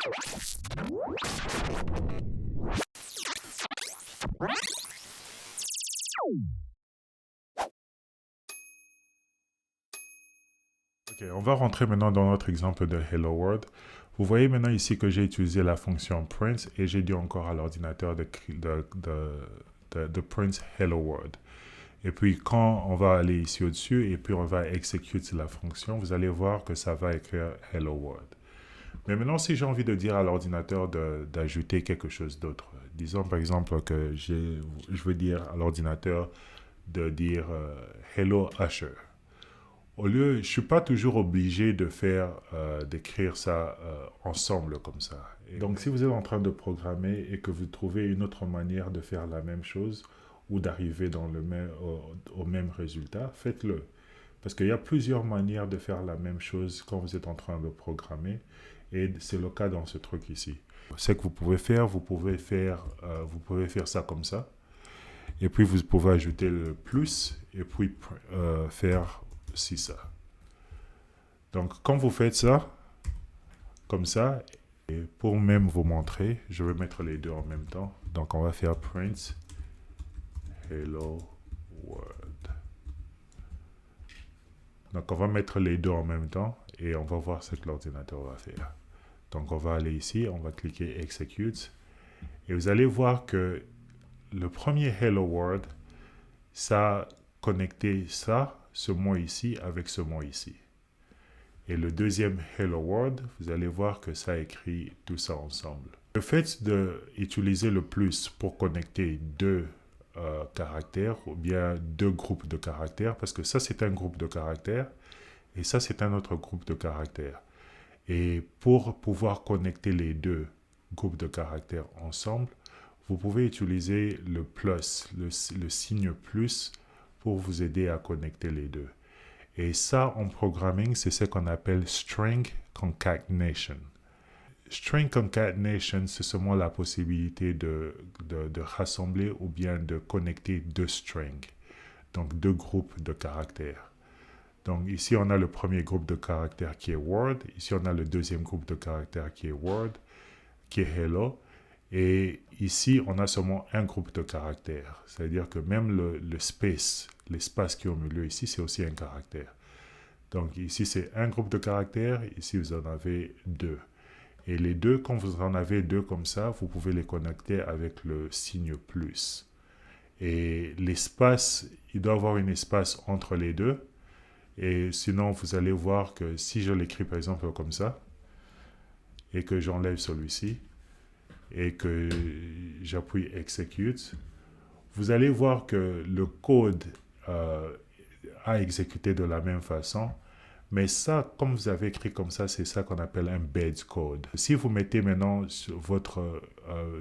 Ok, on va rentrer maintenant dans notre exemple de Hello World. Vous voyez maintenant ici que j'ai utilisé la fonction print et j'ai dit encore à l'ordinateur de print Hello World. Et puis quand on va aller ici au-dessus et puis on va exécuter la fonction, vous allez voir que ça va écrire Hello World. Mais maintenant, si j'ai envie de dire à l'ordinateur d'ajouter quelque chose d'autre, disons par exemple que je veux dire à l'ordinateur de dire Hello Usher. Au lieu, je ne suis pas toujours obligé d'écrire ça ensemble comme ça. Et donc, si vous êtes en train de programmer et que vous trouvez une autre manière de faire la même chose ou d'arriver au même résultat, faites-le. Parce qu'il y a plusieurs manières de faire la même chose quand vous êtes en train de programmer. Et c'est le cas dans ce truc ici. Ce que vous pouvez faire ça comme ça. Et puis, vous pouvez ajouter le plus et puis faire aussi ça. Donc, quand vous faites ça, comme ça, et pour même vous montrer, je vais mettre les deux en même temps. Donc, on va faire print hello world. Donc, on va mettre les deux en même temps et on va voir ce que l'ordinateur va faire. Donc, on va aller ici, on va cliquer execute et vous allez voir que le premier hello world, ça a connecté ce mot ici avec ce mot ici. Et le deuxième Hello World, vous allez voir que ça écrit tout ça ensemble. Le fait d'utiliser le plus pour connecter deux caractères ou bien deux groupes de caractères, parce que ça c'est un groupe de caractères et ça c'est un autre groupe de caractères. Et pour pouvoir connecter les deux groupes de caractères ensemble, vous pouvez utiliser le plus, le signe plus pour vous aider à connecter les deux. Et ça, en programming, c'est ce qu'on appelle string concatenation. String concatenation, c'est seulement la possibilité de rassembler ou bien de connecter deux strings, donc deux groupes de caractères. Donc ici, on a le premier groupe de caractères qui est word. Ici, on a le deuxième groupe de caractères qui est word, qui est hello. Et ici, on a seulement un groupe de caractères. C'est-à-dire que même l'espace qui est au milieu ici, c'est aussi un caractère. Donc ici, c'est un groupe de caractères. Ici, vous en avez deux. Et les deux, quand vous en avez deux comme ça, vous pouvez les connecter avec le signe plus. Et l'espace, il doit y avoir un espace entre les deux. Et sinon, vous allez voir que si je l'écris par exemple comme ça, et que j'enlève celui-ci, et que j'appuie execute, vous allez voir que le code a exécuté de la même façon, mais ça, comme vous avez écrit comme ça, c'est ça qu'on appelle un bed code. Si vous mettez maintenant votre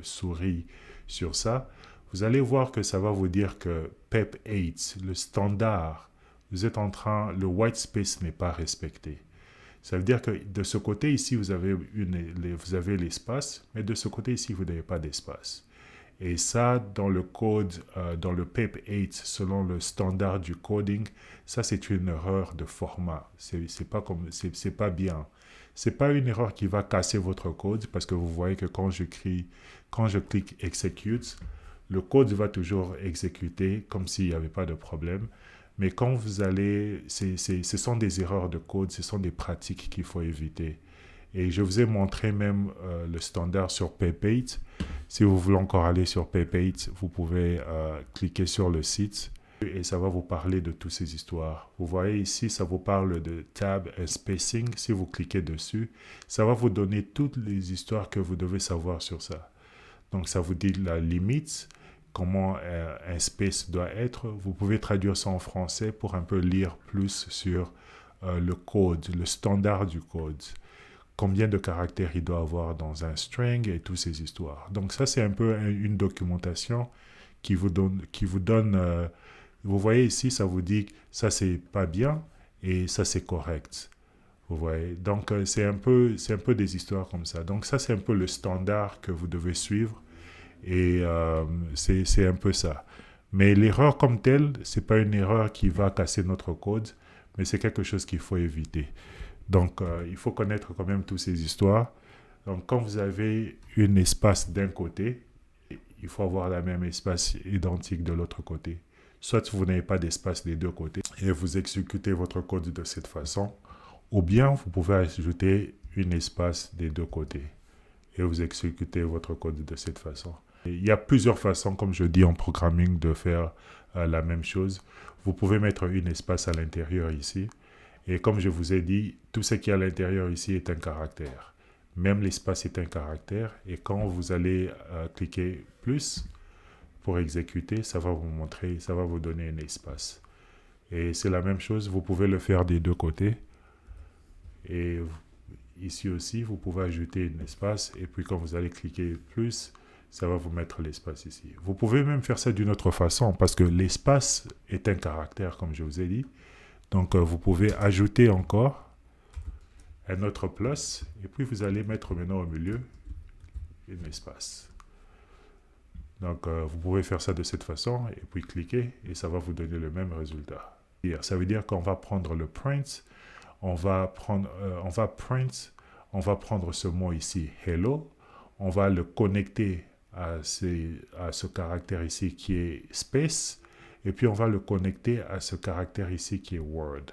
souris sur ça, vous allez voir que ça va vous dire que PEP8, le standard, le white space n'est pas respecté. Ça veut dire que de ce côté ici, vous avez l'espace, mais de ce côté ici, vous n'avez pas d'espace. Et ça, dans le code, dans le PEP8, selon le standard du coding, ça c'est une erreur de format. C'est pas bien. C'est pas une erreur qui va casser votre code, parce que vous voyez que quand je clique execute, le code va toujours exécuter comme s'il n'y avait pas de problème. Mais quand vous allez, ce sont des erreurs de code, ce sont des pratiques qu'il faut éviter. Et je vous ai montré même le standard sur PEP8. Si vous voulez encore aller sur PEP8, vous pouvez cliquer sur le site et ça va vous parler de toutes ces histoires. Vous voyez ici, ça vous parle de tab et spacing. Si vous cliquez dessus, ça va vous donner toutes les histoires que vous devez savoir sur ça. Donc ça vous dit la limite, comment un space doit être. Vous pouvez traduire ça en français pour un peu lire plus sur le code, le standard du code. Combien de caractères il doit avoir dans un string et toutes ces histoires. Donc ça, c'est un peu une documentation qui vous donne vous voyez ici, ça vous dit ça c'est pas bien et ça c'est correct. Vous voyez, donc c'est un peu des histoires comme ça. Donc ça c'est un peu le standard que vous devez suivre et c'est un peu ça. Mais l'erreur comme telle, c'est pas une erreur qui va casser notre code, mais c'est quelque chose qu'il faut éviter. Donc, il faut connaître quand même toutes ces histoires. Donc, quand vous avez un espace d'un côté, il faut avoir la même espace identique de l'autre côté. Soit vous n'avez pas d'espace des deux côtés et vous exécutez votre code de cette façon, ou bien vous pouvez ajouter un espace des deux côtés et vous exécutez votre code de cette façon. Et il y a plusieurs façons, comme je dis en programming, de faire la même chose. Vous pouvez mettre un espace à l'intérieur ici. Et comme je vous ai dit, tout ce qui est à l'intérieur ici est un caractère. Même l'espace est un caractère. Et quand vous allez cliquer plus pour exécuter, ça va vous montrer, ça va vous donner un espace. Et c'est la même chose, vous pouvez le faire des deux côtés. Et ici aussi, vous pouvez ajouter un espace. Et puis quand vous allez cliquer plus, ça va vous mettre l'espace ici. Vous pouvez même faire ça d'une autre façon parce que l'espace est un caractère, comme je vous ai dit. Donc, vous pouvez ajouter encore un autre plus et puis vous allez mettre maintenant au milieu un espace. Donc, vous pouvez faire ça de cette façon et puis cliquer et ça va vous donner le même résultat. Ça veut dire qu'on va prendre le print, on va prendre ce mot ici, hello, on va le connecter à ce caractère ici qui est space, et puis on va le connecter à ce caractère ici qui est word.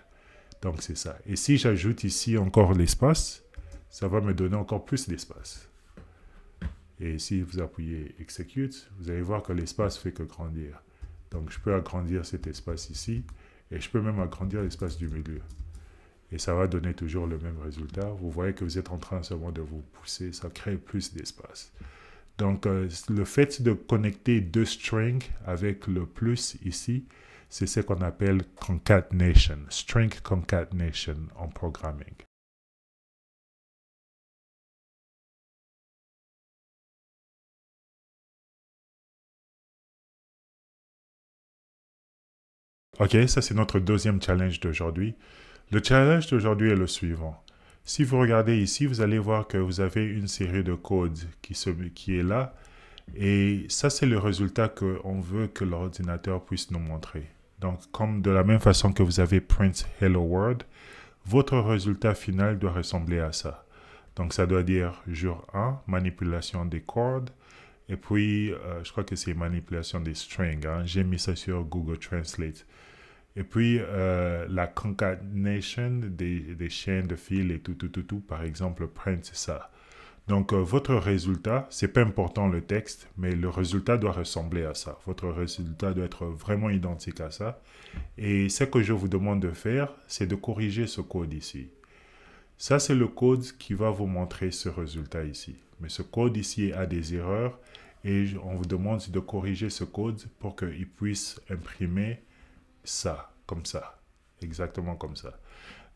Donc c'est ça. Et si j'ajoute ici encore l'espace, ça va me donner encore plus d'espace. Et si vous appuyez execute, vous allez voir que l'espace fait que grandir. Donc je peux agrandir cet espace ici, et je peux même agrandir l'espace du milieu. Et ça va donner toujours le même résultat. Vous voyez que vous êtes en train seulement de vous pousser, ça crée plus d'espace. Donc, le fait de connecter deux strings avec le plus ici, c'est ce qu'on appelle concatenation, string concatenation en programming. Ok, ça c'est notre deuxième challenge d'aujourd'hui. Le challenge d'aujourd'hui est le suivant. Si vous regardez ici, vous allez voir que vous avez une série de codes qui est là. Et ça, c'est le résultat qu'on veut que l'ordinateur puisse nous montrer. Donc, comme de la même façon que vous avez print hello world, votre résultat final doit ressembler à ça. Donc, ça doit dire jour 1, manipulation des cordes. Et puis, je crois que c'est manipulation des strings. Hein. J'ai mis ça sur Google Translate. Et puis, la concatenation des chaînes de fil et tout, par exemple, print ça. Donc, votre résultat, c'est pas important le texte, mais le résultat doit ressembler à ça. Votre résultat doit être vraiment identique à ça. Et ce que je vous demande de faire, c'est de corriger ce code ici. Ça, c'est le code qui va vous montrer ce résultat ici. Mais ce code ici a des erreurs et on vous demande de corriger ce code pour qu'il puisse imprimer ça, comme ça. Exactement comme ça.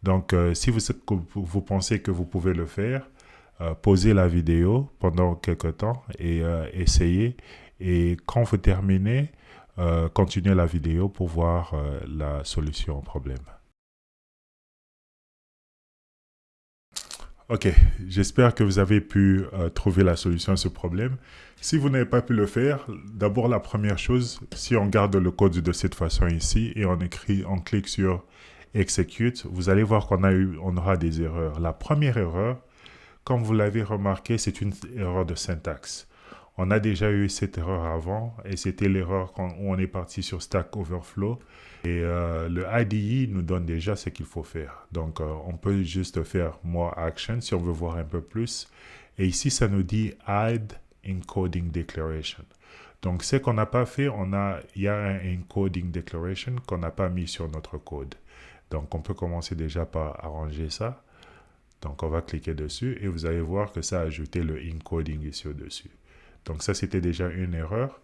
Donc, si vous pensez que vous pouvez le faire, pausez la vidéo pendant quelques temps et essayez. Et quand vous terminez, continuez la vidéo pour voir la solution au problème. Ok, j'espère que vous avez pu trouver la solution à ce problème. Si vous n'avez pas pu le faire, d'abord la première chose, si on garde le code de cette façon ici et on clique sur Execute, vous allez voir on aura des erreurs. La première erreur, comme vous l'avez remarqué, c'est une erreur de syntaxe. On a déjà eu cette erreur avant et c'était l'erreur où on est parti sur Stack Overflow. Et le IDE nous donne déjà ce qu'il faut faire. Donc, on peut juste faire More Action si on veut voir un peu plus. Et ici, ça nous dit Add Encoding Declaration. Donc, ce qu'on n'a pas fait, il y a un Encoding Declaration qu'on n'a pas mis sur notre code. Donc, on peut commencer déjà par arranger ça. Donc, on va cliquer dessus et vous allez voir que ça a ajouté le encoding ici au-dessus. Donc, ça, c'était déjà une erreur.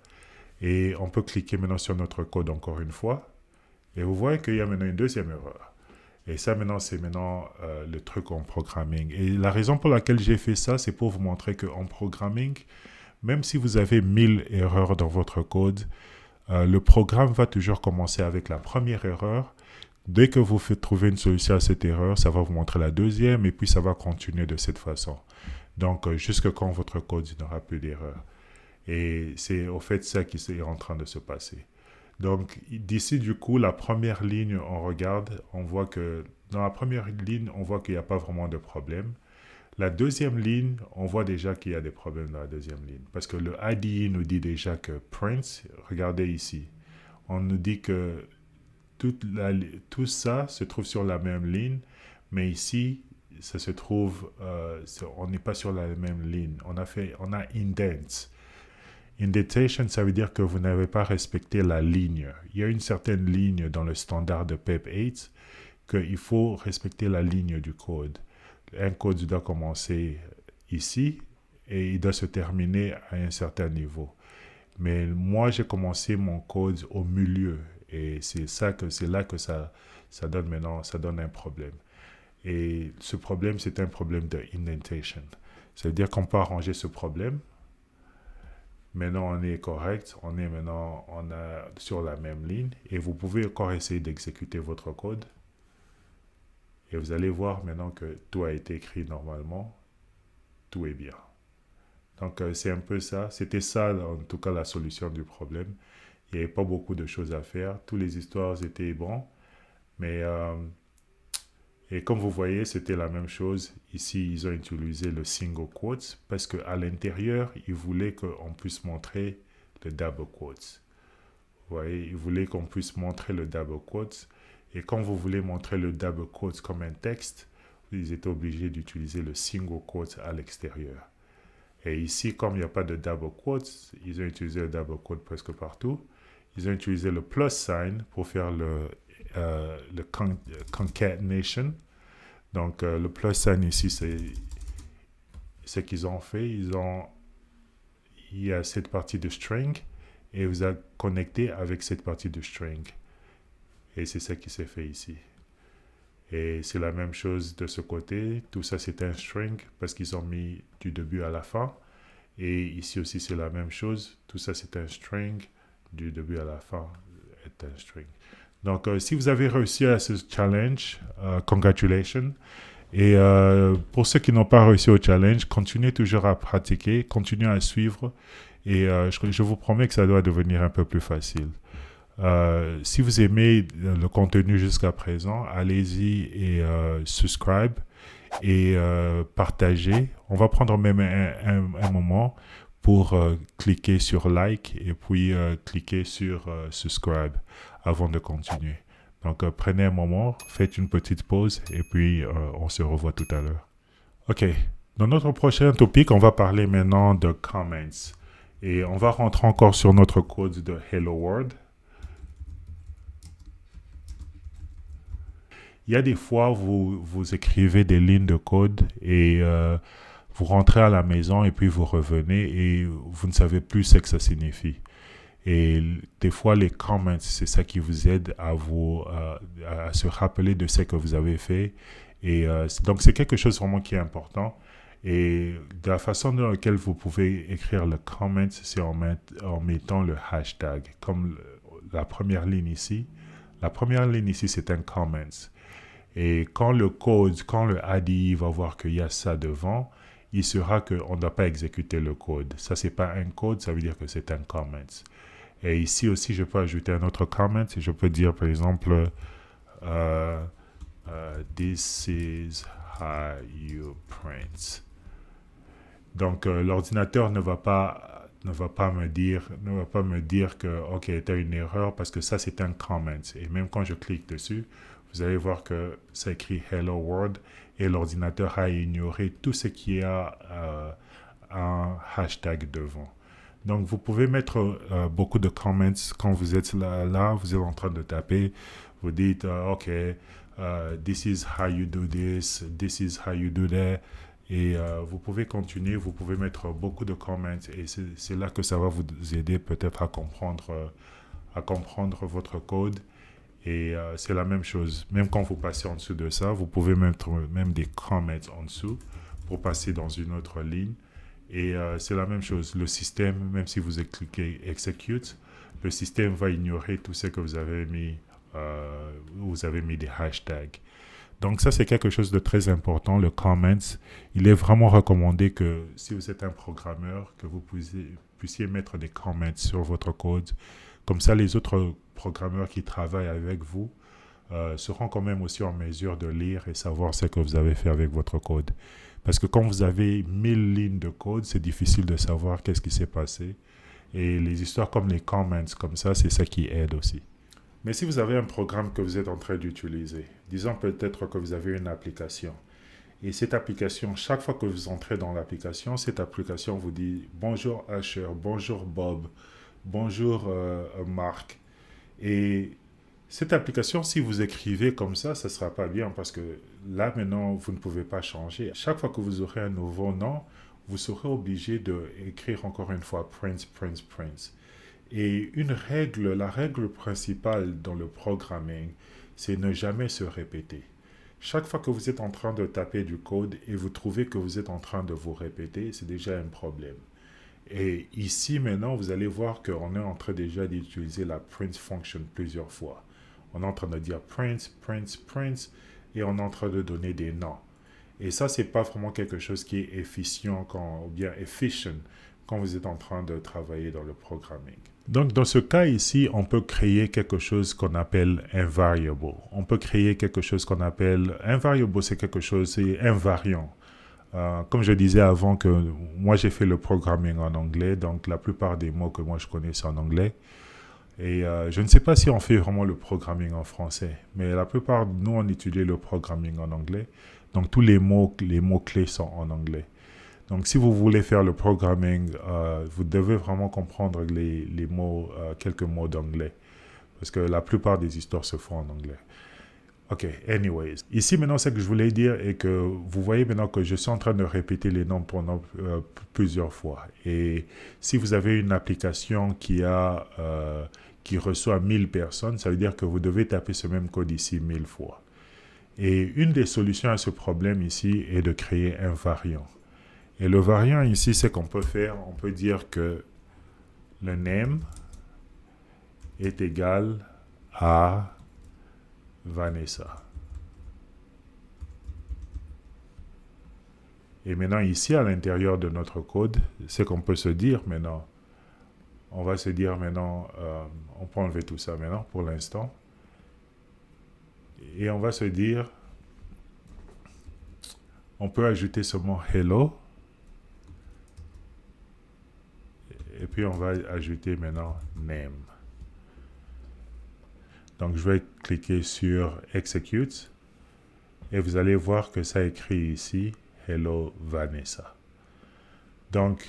Et on peut cliquer maintenant sur notre code encore une fois. Et vous voyez qu'il y a maintenant une deuxième erreur. Et ça, maintenant, c'est le truc en programming. Et la raison pour laquelle j'ai fait ça, c'est pour vous montrer qu'en programming, même si vous avez 1000 erreurs dans votre code, le programme va toujours commencer avec la première erreur. Dès que vous trouvez une solution à cette erreur, ça va vous montrer la deuxième et puis ça va continuer de cette façon. Donc, jusqu'à quand votre code n'aura plus d'erreur. Et c'est au fait ça qui est en train de se passer. Donc, d'ici, du coup, la première ligne, on regarde, on voit que dans la première ligne, on voit qu'il n'y a pas vraiment de problème. La deuxième ligne, on voit déjà qu'il y a des problèmes dans la deuxième ligne. Parce que le IDE nous dit déjà que print, regardez ici, on nous dit que tout ça se trouve sur la même ligne, mais ici, ça se trouve, on n'est pas sur la même ligne. On a indents. Indentation, ça veut dire que vous n'avez pas respecté la ligne. Il y a une certaine ligne dans le standard de PEP 8 qu'il faut respecter la ligne du code. Un code doit commencer ici et il doit se terminer à un certain niveau. Mais moi, j'ai commencé mon code au milieu et c'est là que ça donne maintenant, ça donne un problème. Et ce problème, c'est un problème de indentation. Ça veut dire qu'on peut arranger ce problème. Maintenant, on est correct. On est sur la même ligne. Et vous pouvez encore essayer d'exécuter votre code. Et vous allez voir maintenant que tout a été écrit normalement. Tout est bien. Donc, c'est un peu ça. C'était ça, en tout cas, la solution du problème. Il n'y avait pas beaucoup de choses à faire. Toutes les histoires étaient bonnes. Mais... et comme vous voyez, c'était la même chose. Ici, ils ont utilisé le single quotes parce qu'à l'intérieur, ils voulaient qu'on puisse montrer le double quotes. Vous voyez, ils voulaient qu'on puisse montrer le double quotes. Et quand vous voulez montrer le double quotes comme un texte, ils étaient obligés d'utiliser le single quote à l'extérieur. Et ici, comme il n'y a pas de double quotes, ils ont utilisé le double quote presque partout. Ils ont utilisé le plus sign pour faire le concatenation. Donc, le plus sign ici, c'est ce qu'ils ont fait. Il y a cette partie de string et vous avez connecté avec cette partie de string. Et c'est ça qui s'est fait ici. Et c'est la même chose de ce côté. Tout ça, c'est un string parce qu'ils ont mis du début à la fin. Et ici aussi, c'est la même chose. Tout ça, c'est un string. Du début à la fin est un string. Donc, si vous avez réussi à ce challenge, congratulations. Et pour ceux qui n'ont pas réussi au challenge, continuez toujours à pratiquer, continuez à suivre. Et je vous promets que ça doit devenir un peu plus facile. Si vous aimez le contenu jusqu'à présent, allez-y et subscribe et partagez. On va prendre même un moment pour cliquer sur like et puis cliquer sur subscribe avant de continuer. Donc prenez un moment, faites une petite pause et puis on se revoit tout à l'heure. Ok, dans notre prochain topic, on va parler maintenant de comments. Et on va rentrer encore sur notre code de Hello World. Il y a des fois, vous écrivez des lignes de code et vous rentrez à la maison et puis vous revenez et vous ne savez plus ce que ça signifie. Et des fois, les comments, c'est ça qui vous aide à se rappeler de ce que vous avez fait. Et donc, c'est quelque chose vraiment qui est important. Et de la façon dans laquelle vous pouvez écrire le comment, c'est en mettant le hashtag. Comme la première ligne ici. La première ligne ici, c'est un comment. Et quand le IDE va voir qu'il y a ça devant, il saura qu'on ne doit pas exécuter le code. Ça, ce n'est pas un code, ça veut dire que c'est un comment. Et ici aussi, je peux ajouter un autre comment. Et je peux dire, par exemple, this is how you print. Donc, l'ordinateur ne va pas me dire que, OK, tu as une erreur parce que ça, c'est un comment. Et même quand je clique dessus, vous allez voir que ça écrit Hello World et l'ordinateur a ignoré tout ce qui a un hashtag devant. Donc, vous pouvez mettre beaucoup de comments quand vous êtes là, vous êtes en train de taper. Vous dites, OK, this is how you do this is how you do that. Et vous pouvez continuer, vous pouvez mettre beaucoup de comments et c'est là que ça va vous aider peut-être à comprendre votre code. Et c'est la même chose. Même quand vous passez en dessous de ça, vous pouvez mettre même des comments en dessous pour passer dans une autre ligne. Et c'est la même chose. Le système, même si vous cliquez Execute, le système va ignorer tout ce que vous avez mis des hashtags. Donc ça, c'est quelque chose de très important, le comments. Il est vraiment recommandé que si vous êtes un programmeur, que vous puissiez mettre des comments sur votre code. Comme ça, les autres programmeurs qui travaillent avec vous seront quand même aussi en mesure de lire et savoir ce que vous avez fait avec votre code. Parce que quand vous avez 1000 lignes de code, c'est difficile de savoir qu'est-ce qui s'est passé. Et les histoires comme les comments, comme ça, c'est ça qui aide aussi. Mais si vous avez un programme que vous êtes en train d'utiliser, disons peut-être que vous avez une application, et cette application, chaque fois que vous entrez dans l'application, cette application vous dit bonjour Asher, bonjour Bob, bonjour Marc. Et cette application, si vous écrivez comme ça ne sera pas bien parce que là maintenant, vous ne pouvez pas changer. Chaque fois que vous aurez un nouveau nom, vous serez obligé d'écrire encore une fois Prince, Prince, Prince. Et la règle principale dans le programming, c'est ne jamais se répéter. Chaque fois que vous êtes en train de taper du code et vous trouvez que vous êtes en train de vous répéter, c'est déjà un problème. Et ici, maintenant, vous allez voir qu'on est en train déjà d'utiliser la print function plusieurs fois. On est en train de dire print, print, print, et on est en train de donner des noms. Et ça, c'est pas vraiment quelque chose qui est efficient ou bien efficient quand vous êtes en train de travailler dans le programming. Donc, dans ce cas ici, on peut créer quelque chose qu'on appelle un variable. On peut créer quelque chose qu'on appelle... Un variable, c'est quelque chose, c'est invariant. Comme je disais avant que moi, j'ai fait le programming en anglais, donc la plupart des mots que moi, je connais, c'est en anglais. Et je ne sais pas si on fait vraiment le programming en français, mais la plupart de nous, on utilise le programming en anglais. Donc, tous les mots-clés sont en anglais. Donc, si vous voulez faire le programming, vous devez vraiment comprendre les mots, quelques mots d'anglais. Parce que la plupart des histoires se font en anglais. Ok, anyways. Ici, maintenant, ce que je voulais dire est que vous voyez maintenant que je suis en train de répéter les noms pendant plusieurs fois. Et si vous avez une application qui reçoit 1000 personnes, ça veut dire que vous devez taper ce même code ici 1000 fois. Et une des solutions à ce problème ici est de créer un variant. Et le variant ici, c'est qu'on peut faire, on peut dire que le name est égal à Vanessa. Et maintenant, ici, à l'intérieur de notre code, c'est qu'on peut se dire maintenant, on va se dire maintenant, on peut enlever tout ça maintenant pour l'instant. Et on va se dire, on peut ajouter ce mot hello. Et puis, on va ajouter maintenant name. Donc, je vais cliquer sur Execute. Et vous allez voir que ça écrit ici, Hello Vanessa. Donc,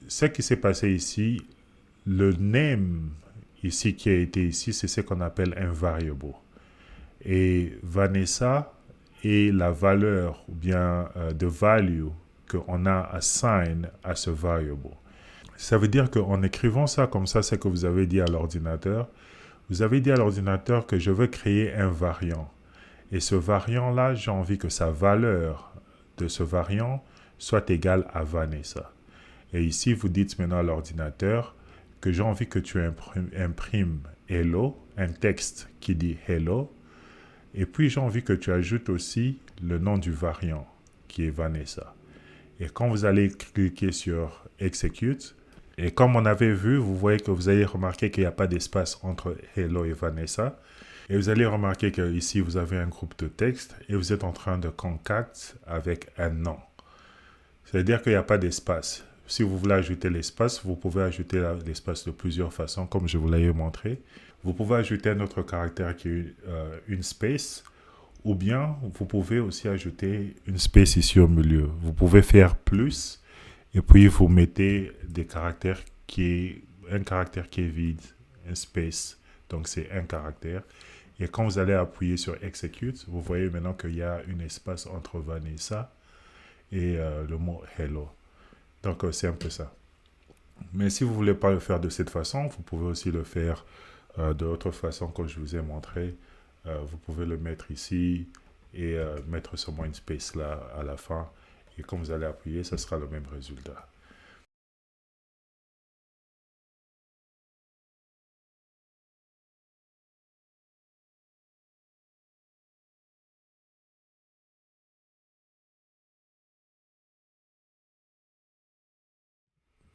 ce qui s'est passé ici, le name ici qui a été ici, c'est ce qu'on appelle un variable. Et Vanessa est la valeur ou bien de value qu'on a assign à ce variable. Ça veut dire qu'en écrivant ça comme ça, c'est que vous avez dit à l'ordinateur, vous avez dit à l'ordinateur que je veux créer un variant. Et ce variant-là, j'ai envie que sa valeur de ce variant soit égale à Vanessa. Et ici, vous dites maintenant à l'ordinateur que j'ai envie que tu imprimes hello, un texte qui dit hello. Et puis, j'ai envie que tu ajoutes aussi le nom du variant, qui est Vanessa. Et quand vous allez cliquer sur Execute, et comme on avait vu, vous voyez que vous allez remarquer qu'il n'y a pas d'espace entre Hello et Vanessa. Et vous allez remarquer qu'ici, vous avez un groupe de texte et vous êtes en train de concact avec un nom. C'est-à-dire qu'il n'y a pas d'espace. Si vous voulez ajouter l'espace, vous pouvez ajouter l'espace de plusieurs façons, comme je vous l'ai montré. Vous pouvez ajouter un autre caractère qui est une space, ou bien vous pouvez aussi ajouter une space ici au milieu. Vous pouvez faire plus. Et puis, vous mettez un caractère qui est vide, un space. Donc, c'est un caractère. Et quand vous allez appuyer sur Execute, vous voyez maintenant qu'il y a un espace entre Vanessa et le mot Hello. Donc, c'est un peu ça. Mais si vous ne voulez pas le faire de cette façon, vous pouvez aussi le faire de l'autre façon, comme je vous ai montré. Vous pouvez le mettre ici et mettre seulement une space là à la fin. Et quand vous allez appuyer, ça sera le même résultat.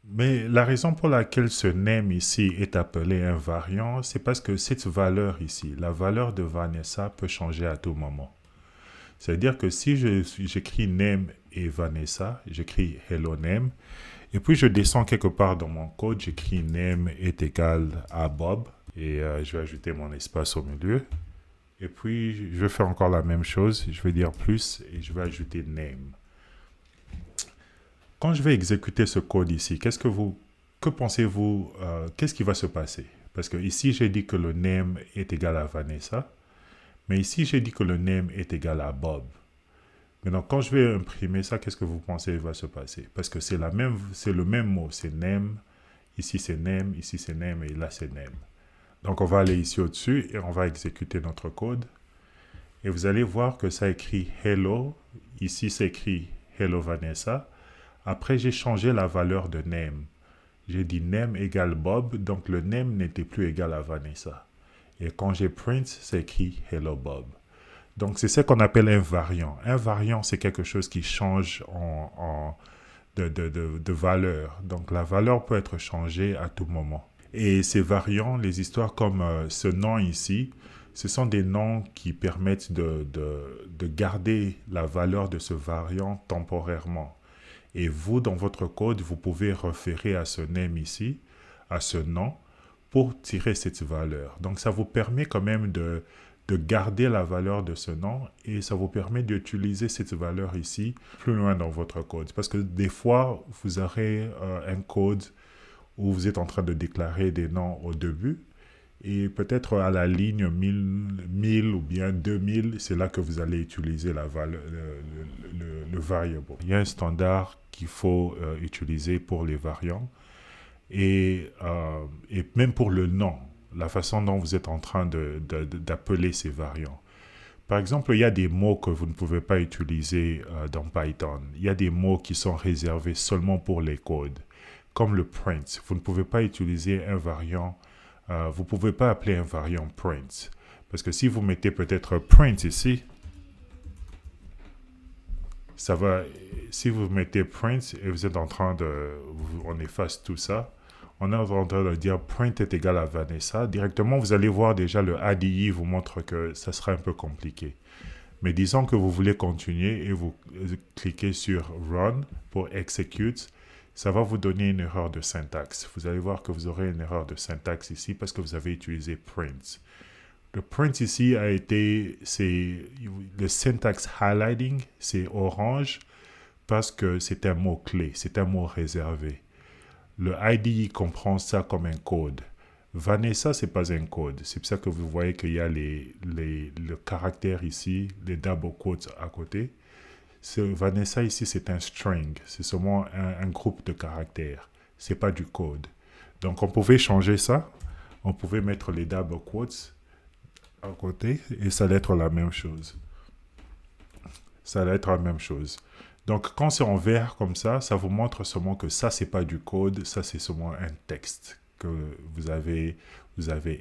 Mais la raison pour laquelle ce name ici est appelé un variant, c'est parce que cette valeur ici, la valeur de Vanessa peut changer à tout moment. C'est-à-dire que si j'écris name et Vanessa, j'écris hello name, et puis je descends quelque part dans mon code, j'écris name est égal à Bob, et je vais ajouter mon espace au milieu. Et puis je vais faire encore la même chose, je vais dire plus et je vais ajouter name. Quand je vais exécuter ce code ici, que pensez-vous, qu'est-ce qui va se passer? Parce que ici j'ai dit que le name est égal à Vanessa, mais ici j'ai dit que le name est égal à Bob. Maintenant, quand je vais imprimer ça, qu'est-ce que vous pensez va se passer? Parce que c'est le même mot, c'est name, ici c'est name, ici c'est name et là c'est name. Donc on va aller ici au-dessus et on va exécuter notre code. Et vous allez voir que ça écrit hello, ici c'est écrit hello Vanessa. Après j'ai changé la valeur de name. J'ai dit name égale Bob, donc le name n'était plus égal à Vanessa. Et quand j'ai print, c'est écrit hello Bob. Donc, c'est ce qu'on appelle un variant. Un variant, c'est quelque chose qui change de valeur. Donc, la valeur peut être changée à tout moment. Et ces variants, les histoires comme ce nom ici, ce sont des noms qui permettent de garder la valeur de ce variant temporairement. Et vous, dans votre code, vous pouvez référer à ce name ici, à ce nom, pour tirer cette valeur. Donc, ça vous permet quand même de garder la valeur de ce nom et ça vous permet d'utiliser cette valeur ici plus loin dans votre code. Parce que des fois, vous aurez un code où vous êtes en train de déclarer des noms au début et peut-être à la ligne 1000 ou bien 2000, c'est là que vous allez utiliser la valeur, le variable. Il y a un standard qu'il faut utiliser pour les variants et même pour le nom. La façon dont vous êtes en train d'appeler ces variants. Par exemple, il y a des mots que vous ne pouvez pas utiliser dans Python. Il y a des mots qui sont réservés seulement pour les codes, comme le print. Vous ne pouvez pas utiliser un variant, vous ne pouvez pas appeler un variant print. Parce que si vous mettez peut-être print ici, ça va, si vous mettez print et vous êtes en train on efface tout ça, on est en train de dire print est égal à Vanessa. Directement, vous allez voir déjà le ADI vous montre que ça sera un peu compliqué. Mais disons que vous voulez continuer et vous cliquez sur Run pour Execute. Ça va vous donner une erreur de syntaxe. Vous allez voir que vous aurez une erreur de syntaxe ici parce que vous avez utilisé print. Le print ici c'est le syntax highlighting, c'est orange parce que c'est un mot-clé, c'est un mot réservé. Le IDE comprend ça comme un code. Vanessa, ce n'est pas un code. C'est pour ça que vous voyez qu'il y a le caractère ici, les double quotes à côté. Vanessa ici, c'est un string. C'est seulement un groupe de caractères. Ce n'est pas du code. Donc, on pouvait changer ça. On pouvait mettre les double quotes à côté et ça allait être la même chose. Ça allait être la même chose. Donc, quand c'est en vert comme ça vous montre seulement que ça, c'est pas du code, ça, c'est seulement un texte que vous avez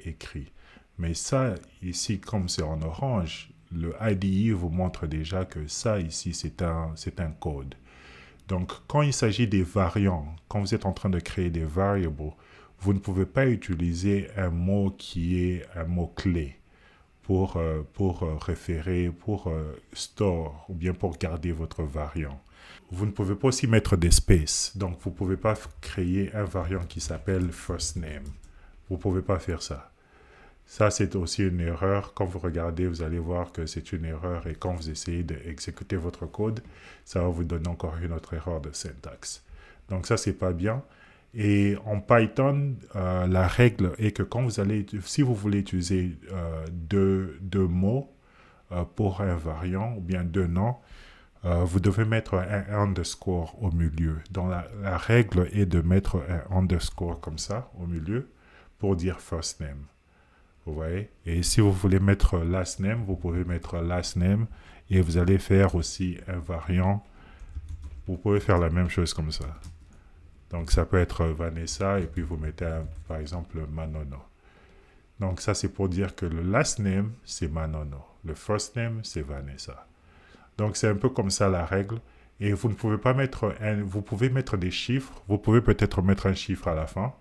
écrit. Mais ça, ici, comme c'est en orange, le IDE vous montre déjà que ça, ici, c'est un code. Donc, quand il s'agit des variants, quand vous êtes en train de créer des variables, vous ne pouvez pas utiliser un mot qui est un mot-clé pour référer, pour store ou bien pour garder votre variant. Vous ne pouvez pas aussi mettre des spaces. Donc, vous ne pouvez pas créer un variant qui s'appelle first name. Vous ne pouvez pas faire ça. Ça, c'est aussi une erreur. Quand vous regardez, vous allez voir que c'est une erreur et quand vous essayez d'exécuter votre code, ça va vous donner encore une autre erreur de syntaxe. Donc, ça, c'est pas bien. Et en Python, la règle est que si vous voulez utiliser deux mots pour un variant ou bien deux noms, vous devez mettre un underscore au milieu. Donc la règle est de mettre un underscore comme ça au milieu pour dire first name. Vous voyez? Et si vous voulez mettre last name, vous pouvez mettre last name et vous allez faire aussi un variant. Vous pouvez faire la même chose comme ça. Donc, ça peut être Vanessa et puis vous mettez, par exemple, Manono. Donc, ça, c'est pour dire que le last name, c'est Manono. Le first name, c'est Vanessa. Donc, c'est un peu comme ça la règle. Et vous ne pouvez pas mettre vous pouvez mettre des chiffres. Vous pouvez peut-être mettre un chiffre à la fin.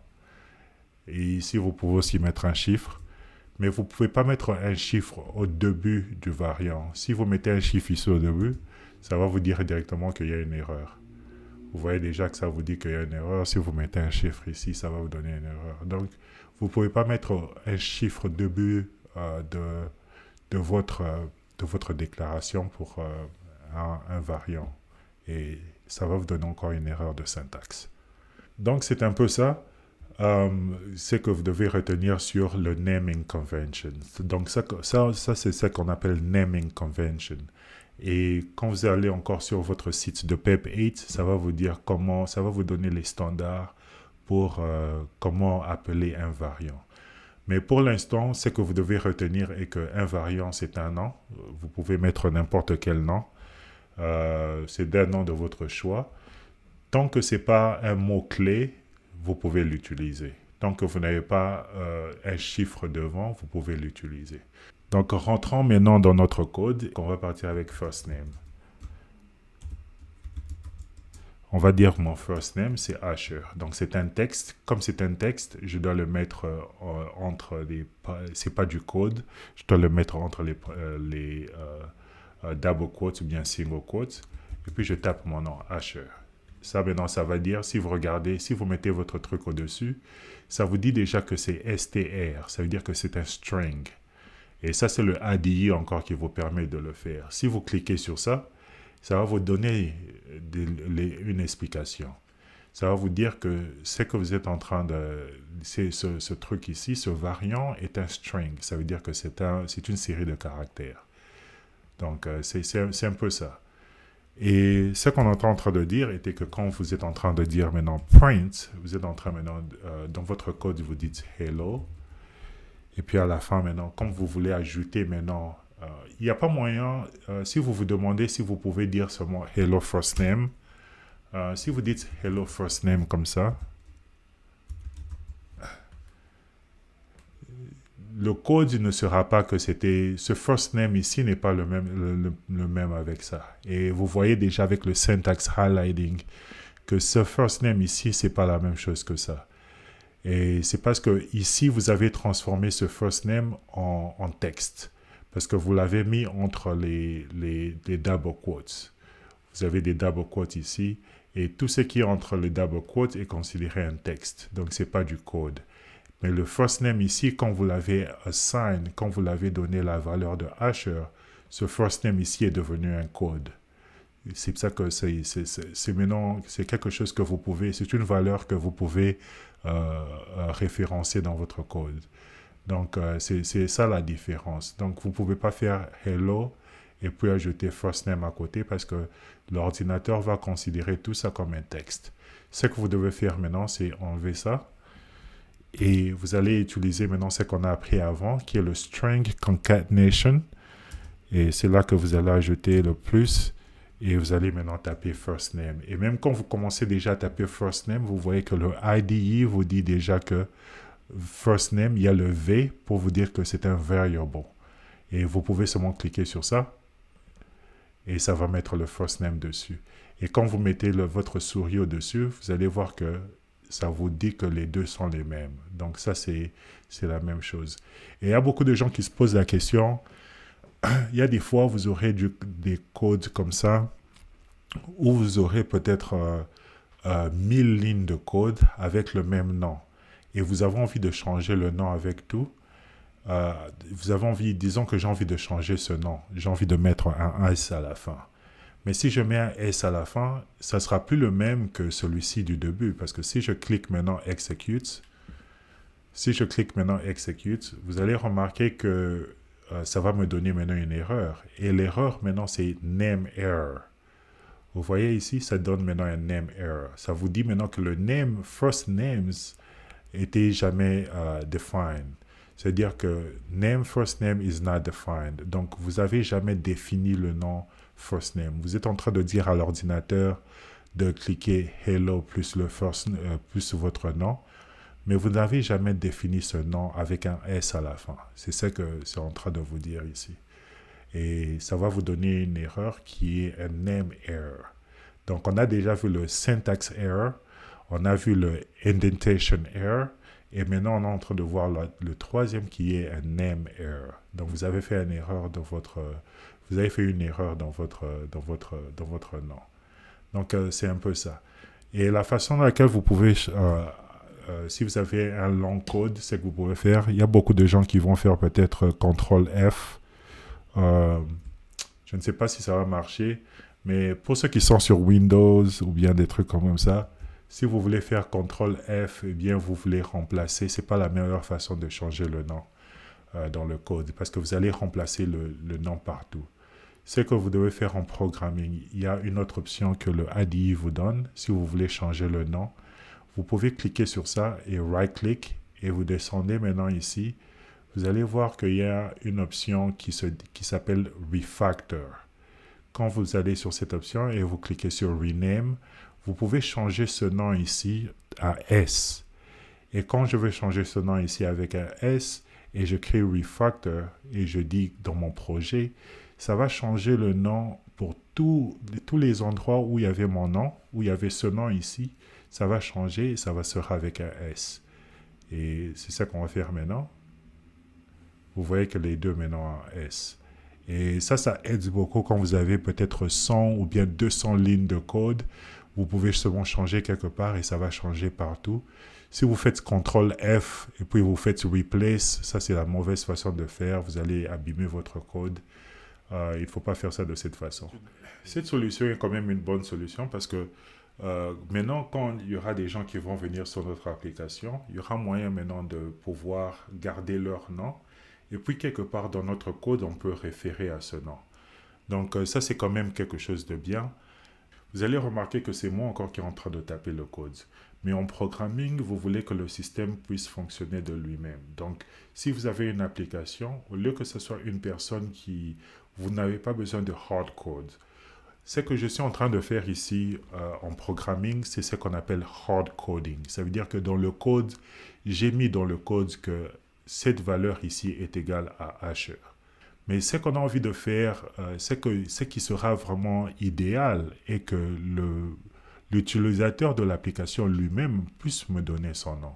Et ici, vous pouvez aussi mettre un chiffre. mais vous ne pouvez pas mettre un chiffre au début du variant. Si vous mettez un chiffre ici au début, ça va vous dire directement qu'il y a une erreur. Vous voyez déjà que ça vous dit qu'il y a une erreur. Si vous mettez un chiffre ici, ça va vous donner une erreur. Donc, vous ne pouvez pas mettre un chiffre au début de votre déclaration pour un variant. Et ça va vous donner encore une erreur de syntaxe. Donc, c'est un peu ça. C'est que vous devez retenir sur le naming convention. Donc, ça c'est ce qu'on appelle naming convention. Et quand vous allez encore sur votre site de PEP8, ça va vous dire comment, ça va vous donner les standards pour comment appeler un variant. Mais pour l'instant, ce que vous devez retenir est qu'un variant, c'est un nom. Vous pouvez mettre n'importe quel nom. C'est un nom de votre choix. Tant que ce n'est pas un mot-clé, vous pouvez l'utiliser. Tant que vous n'avez pas un chiffre devant, vous pouvez l'utiliser. Donc, rentrons maintenant dans notre code. On va partir avec first name. On va dire mon first name, c'est Asher. Donc, c'est un texte. Comme c'est un texte, je dois le mettre entre les... C'est pas du code. Je dois le mettre entre les double quotes ou bien single quotes. Et puis, je tape mon nom, Asher. Ça, maintenant, ça va dire, si vous regardez, si vous mettez votre truc au-dessus, ça vous dit déjà que c'est str. Ça veut dire que c'est un string. Et ça, c'est le ADI encore qui vous permet de le faire. Si vous cliquez sur ça, ça va vous donner une explication. Ça va vous dire que ce que vous êtes en train de... Ce truc ici, ce variant est un string. Ça veut dire que c'est une série de caractères. Donc, c'est un peu ça. Et ce qu'on est en train de dire était que quand vous êtes en train de dire maintenant print, vous êtes en train maintenant, dans votre code, vous dites hello. Et puis à la fin maintenant, comme vous voulez ajouter maintenant, il n'y a pas moyen, si vous vous demandez si vous pouvez dire seulement hello first name, si vous dites hello first name comme ça, le code ne sera pas que c'était... Ce first name ici n'est pas le même avec ça. Et vous voyez déjà avec le syntax highlighting que ce first name ici, c'est pas la même chose que ça. Et c'est parce que ici, vous avez transformé ce first name en texte. Parce que vous l'avez mis entre les double quotes. Vous avez des double quotes ici. Et tout ce qui est entre les double quotes est considéré un texte. Donc, ce n'est pas du code. Mais le first name ici, quand vous l'avez assign, quand vous l'avez donné la valeur de Asher, ce first name ici est devenu un code. C'est pour ça que c'est quelque chose que vous pouvez, c'est une valeur que vous pouvez référencer dans votre code. Donc, c'est ça la différence. Donc, vous ne pouvez pas faire hello et puis ajouter first name à côté parce que l'ordinateur va considérer tout ça comme un texte. Ce que vous devez faire maintenant, c'est enlever ça. Et vous allez utiliser maintenant ce qu'on a appris avant, qui est le string concatenation. Et c'est là que vous allez ajouter le plus. Et vous allez maintenant taper first name. Et même quand vous commencez déjà à taper first name, vous voyez que le IDE vous dit déjà que first name, il y a le V pour vous dire que c'est un variable. Et vous pouvez seulement cliquer sur ça. Et ça va mettre le first name dessus. Et quand vous mettez votre souris au-dessus, vous allez voir que ça vous dit que les deux sont les mêmes. Donc ça, c'est la même chose. Et il y a beaucoup de gens qui se posent la question, il y a des fois, vous aurez des codes comme ça, où vous aurez peut-être 1000 lignes de code avec le même nom. Et vous avez envie de changer le nom avec tout. Vous avez envie, disons que j'ai envie de changer ce nom. J'ai envie de mettre un S à la fin. Mais si je mets un S à la fin, ça ne sera plus le même que celui-ci du début. Parce que si je clique maintenant Execute, vous allez remarquer que ça va me donner maintenant une erreur. Et l'erreur maintenant, c'est Name Error. Vous voyez ici, ça donne maintenant un Name Error. Ça vous dit maintenant que le name, First Names, était jamais defined. C'est-à-dire que Name First Name is not defined. Donc, vous n'avez jamais défini le nom first name. Vous êtes en train de dire à l'ordinateur de cliquer hello plus plus votre nom, mais vous n'avez jamais défini ce nom avec un S à la fin. C'est ça que c'est en train de vous dire ici. Et ça va vous donner une erreur qui est un name error. Donc, on a déjà vu le syntax error, on a vu le indentation error, Et maintenant, on est en train de voir le troisième qui est un name error. Donc, vous avez fait une erreur dans votre, vous avez fait une erreur dans votre nom. Donc, c'est un peu ça. Et la façon dans laquelle vous pouvez, si vous avez un long code, c'est que vous pouvez faire, il y a beaucoup de gens qui vont faire peut-être CTRL F. Je ne sais pas si ça va marcher, mais pour ceux qui sont sur Windows ou bien des trucs comme ça, si vous voulez faire CTRL F, eh bien vous voulez remplacer, c'est pas la meilleure façon de changer le nom dans le code, parce que vous allez remplacer le nom partout. Ce que vous devez faire en programming, il y a une autre option que le ADI vous donne. Si vous voulez changer le nom, vous pouvez cliquer sur ça et right-click et vous descendez maintenant ici. Vous allez voir qu'il y a une option qui s'appelle Refactor. Quand vous allez sur cette option et vous cliquez sur Rename, vous pouvez changer ce nom ici à S. Et quand je veux changer ce nom ici avec un S et je crée Refactor et je dis dans mon projet, ça va changer le nom pour tous les endroits où il y avait mon nom, où il y avait ce nom ici. Ça va changer et ça va se faire avec un S. Et c'est ça qu'on va faire maintenant. Vous voyez que les deux maintenant en S. Et ça aide beaucoup quand vous avez peut-être 100 ou bien 200 lignes de code. Vous pouvez seulement changer quelque part et ça va changer partout. Si vous faites CTRL F et puis vous faites Replace, ça c'est la mauvaise façon de faire. Vous allez abîmer votre code. Il ne faut pas faire ça de cette façon. Cette solution est quand même une bonne solution parce que maintenant, quand il y aura des gens qui vont venir sur notre application, il y aura moyen maintenant de pouvoir garder leur nom. Et puis, quelque part dans notre code, on peut référer à ce nom. Donc, ça, c'est quand même quelque chose de bien. Vous allez remarquer que c'est moi encore qui est en train de taper le code. Mais en programming, vous voulez que le système puisse fonctionner de lui-même. Donc, si vous avez une application, au lieu que ce soit une personne qui... Vous n'avez pas besoin de hard code. Ce que je suis en train de faire ici en programming, c'est ce qu'on appelle hard coding. Ça veut dire que dans le code, j'ai mis dans le code que cette valeur ici est égale à Asher. Mais ce qu'on a envie de faire, c'est que ce qui sera vraiment idéal est que l'utilisateur de l'application lui-même puisse me donner son nom.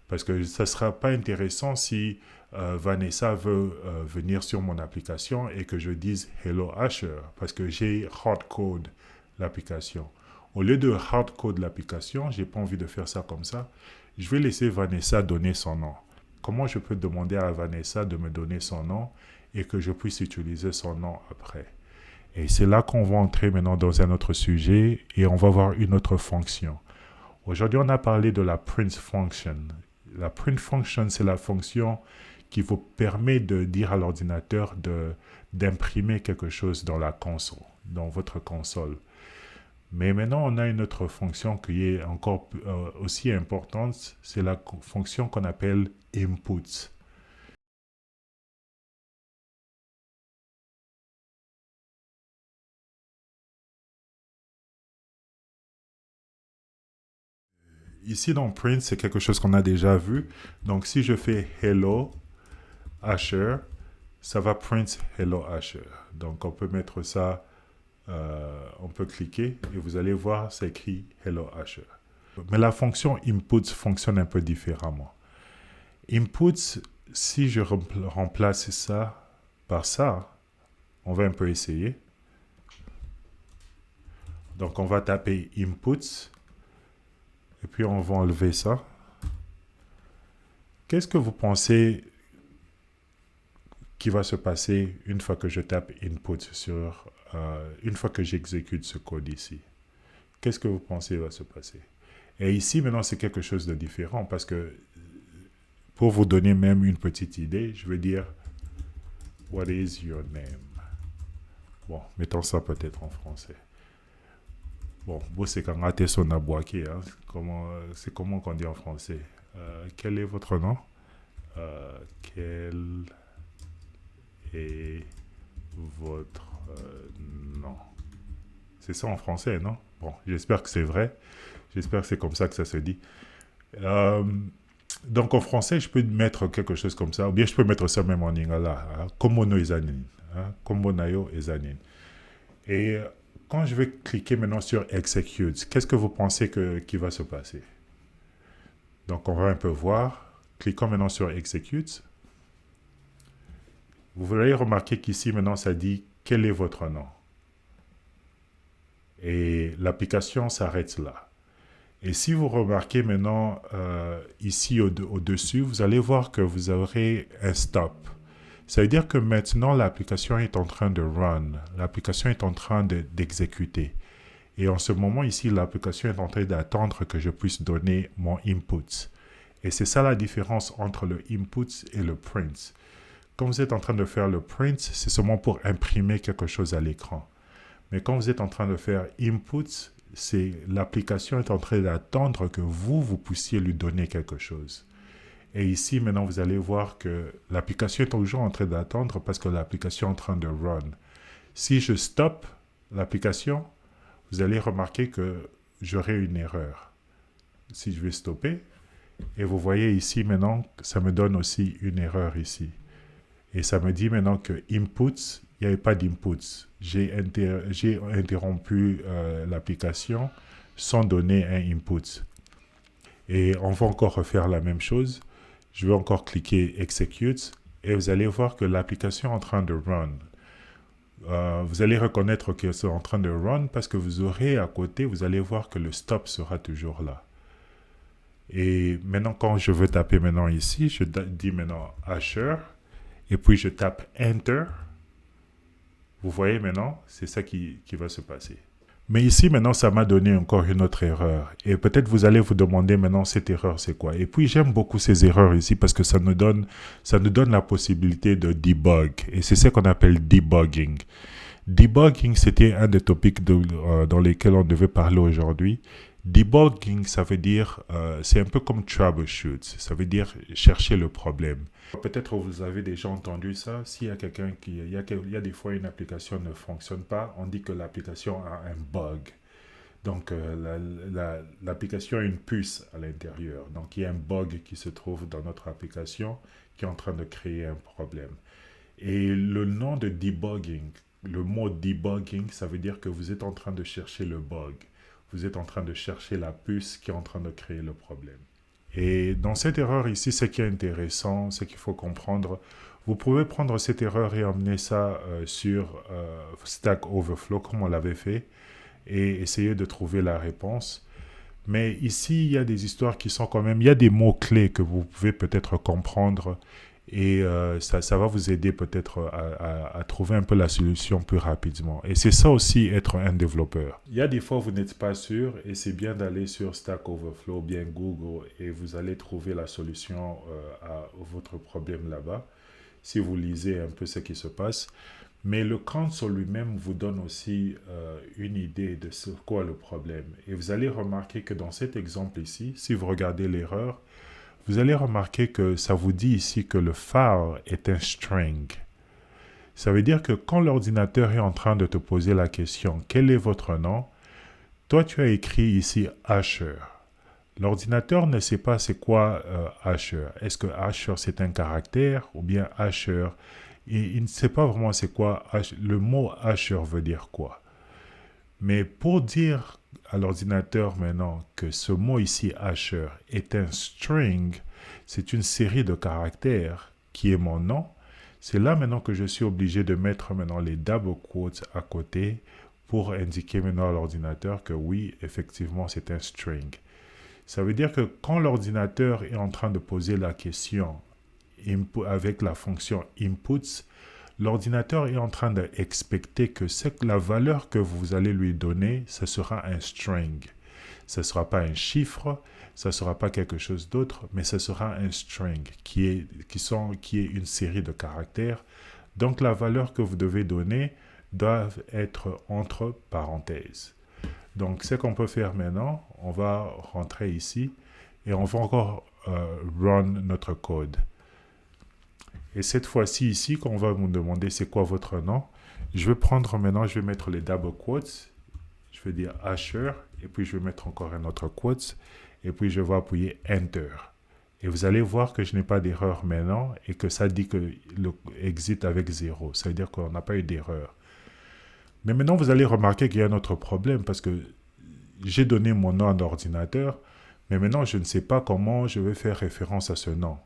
Parce que ça ne sera pas intéressant si Vanessa veut venir sur mon application et que je dise Hello Asher, parce que j'ai hardcode l'application. Au lieu de hardcode l'application, je n'ai pas envie de faire ça comme ça. Je vais laisser Vanessa donner son nom. Comment je peux demander à Vanessa de me donner son nom et que je puisse utiliser son nom après? Et c'est là qu'on va entrer maintenant dans un autre sujet et on va voir une autre fonction. Aujourd'hui, on a parlé de la print function. La print function, c'est la fonction qui vous permet de dire à l'ordinateur d'imprimer quelque chose dans la console, dans votre console. Mais maintenant, on a une autre fonction qui est encore aussi importante, c'est la fonction qu'on appelle input. Ici, dans print, c'est quelque chose qu'on a déjà vu. Donc, si je fais hello Asher, ça va print hello Asher. Donc, on peut mettre ça, on peut cliquer et vous allez voir, c'est écrit hello Asher. Mais la fonction input fonctionne un peu différemment. Input, si je remplace ça par ça, on va un peu essayer. Donc, on va taper input et puis on va enlever ça. Qu'est-ce que vous pensez qui va se passer une fois que je tape input une fois que j'exécute ce code ici? Qu'est-ce que vous pensez va se passer? Et ici, maintenant, c'est quelque chose de différent parce que pour vous donner même une petite idée, je vais dire What is your name? Bon, mettons ça peut-être en français. Bon, c'est quand raté son aboaké. Hein. C'est comment qu'on dit en français? Quel est votre nom? Quel est votre nom? C'est ça en français, non? Bon, j'espère que c'est vrai. J'espère que c'est comme ça que ça se dit. Donc en français, je peux mettre quelque chose comme ça, ou bien je peux mettre ça même en lingala. Komono ezanin. Komonayo ezanin. Et quand je vais cliquer maintenant sur Execute, qu'est-ce que vous pensez qui va se passer? Donc, on va un peu voir. Cliquons maintenant sur Execute. Vous allez remarquer qu'ici, maintenant, ça dit « Quel est votre nom ?» Et l'application s'arrête là. Et si vous remarquez maintenant, ici au-dessus, vous allez voir que vous aurez un stop. Ça veut dire que maintenant, l'application est en train de run. L'application est en train d'exécuter. Et en ce moment ici, l'application est en train d'attendre que je puisse donner mon input. Et c'est ça la différence entre le input et le print. Quand vous êtes en train de faire le print, c'est seulement pour imprimer quelque chose à l'écran. Mais quand vous êtes en train de faire input, c'est l'application est en train d'attendre que vous puissiez lui donner quelque chose. Et ici, maintenant, vous allez voir que l'application est toujours en train d'attendre parce que l'application est en train de run. Si je stoppe l'application, vous allez remarquer que j'aurai une erreur. Si je vais stopper, et vous voyez ici maintenant, ça me donne aussi une erreur ici. Et ça me dit maintenant que input, il n'y avait pas d'input. J'ai interrompu l'application sans donner un input. Et on va encore refaire la même chose. Je vais encore cliquer Execute et vous allez voir que l'application est en train de run. Vous allez reconnaître que c'est en train de run parce que vous aurez à côté, vous allez voir que le stop sera toujours là. Et maintenant, quand je veux taper maintenant ici, je dis maintenant Asher et puis je tape Enter. Vous voyez maintenant, c'est ça qui va se passer. Mais ici, maintenant, ça m'a donné encore une autre erreur. Et peut-être vous allez vous demander maintenant, cette erreur, c'est quoi? Et puis, j'aime beaucoup ces erreurs ici parce que ça nous donne la possibilité de debug. Et c'est ce qu'on appelle debugging. Debugging, c'était un des topics dans lesquels on devait parler aujourd'hui. Debugging, ça veut dire, c'est un peu comme troubleshoot, ça veut dire chercher le problème. Peut-être vous avez déjà entendu ça, s'il y a quelqu'un il y a des fois une application ne fonctionne pas, on dit que l'application a un bug. Donc l'application a une puce à l'intérieur, donc il y a un bug qui se trouve dans notre application qui est en train de créer un problème. Et le nom de debugging, le mot debugging, ça veut dire que vous êtes en train de chercher le bug. Vous êtes en train de chercher la puce qui est en train de créer le problème. Et dans cette erreur ici, ce qui est intéressant, c'est qu'il faut comprendre, vous pouvez prendre cette erreur et emmener ça sur Stack Overflow, comme on l'avait fait, et essayer de trouver la réponse. Mais ici, il y a des histoires qui sont quand même, il y a des mots-clés que vous pouvez peut-être comprendre et ça va vous aider peut-être à trouver un peu la solution plus rapidement. Et c'est ça aussi être un développeur. Il y a des fois où vous n'êtes pas sûr et c'est bien d'aller sur Stack Overflow ou bien Google et vous allez trouver la solution à votre problème là-bas si vous lisez un peu ce qui se passe. Mais le console lui-même vous donne aussi une idée de ce qu'est le problème. Et vous allez remarquer que dans cet exemple ici, si vous regardez l'erreur, vous allez remarquer que ça vous dit ici que le phare est un string. Ça veut dire que quand l'ordinateur est en train de te poser la question « Quel est votre nom ?» Toi, tu as écrit ici « Asher ». L'ordinateur ne sait pas c'est quoi Asher. Est-ce que Asher c'est un caractère ou bien Asher? Et il ne sait pas vraiment c'est quoi le mot Asher veut dire quoi. Mais pour dire à l'ordinateur maintenant que ce mot ici, Asher, est un string, c'est une série de caractères qui est mon nom, c'est là maintenant que je suis obligé de mettre maintenant les double quotes à côté pour indiquer maintenant à l'ordinateur que oui, effectivement, c'est un string. Ça veut dire que quand l'ordinateur est en train de poser la question avec la fonction inputs, l'ordinateur est en train d'expecter que la valeur que vous allez lui donner, ce sera un string. Ce ne sera pas un chiffre, ce ne sera pas quelque chose d'autre, mais ce sera un string qui est une série de caractères. Donc la valeur que vous devez donner doit être entre parenthèses. Donc ce qu'on peut faire maintenant, on va rentrer ici et on va encore run notre code. Et cette fois-ci ici, quand on va me demander c'est quoi votre nom, je vais prendre maintenant, je vais mettre les double quotes, je vais dire Asher, et puis je vais mettre encore un autre quote, et puis je vais appuyer Enter. Et vous allez voir que je n'ai pas d'erreur maintenant, et que ça dit que le exit avec 0, ça veut dire qu'on n'a pas eu d'erreur. Mais maintenant, vous allez remarquer qu'il y a un autre problème, parce que j'ai donné mon nom d'ordinateur, Mais maintenant, je ne sais pas comment je vais faire référence à ce nom.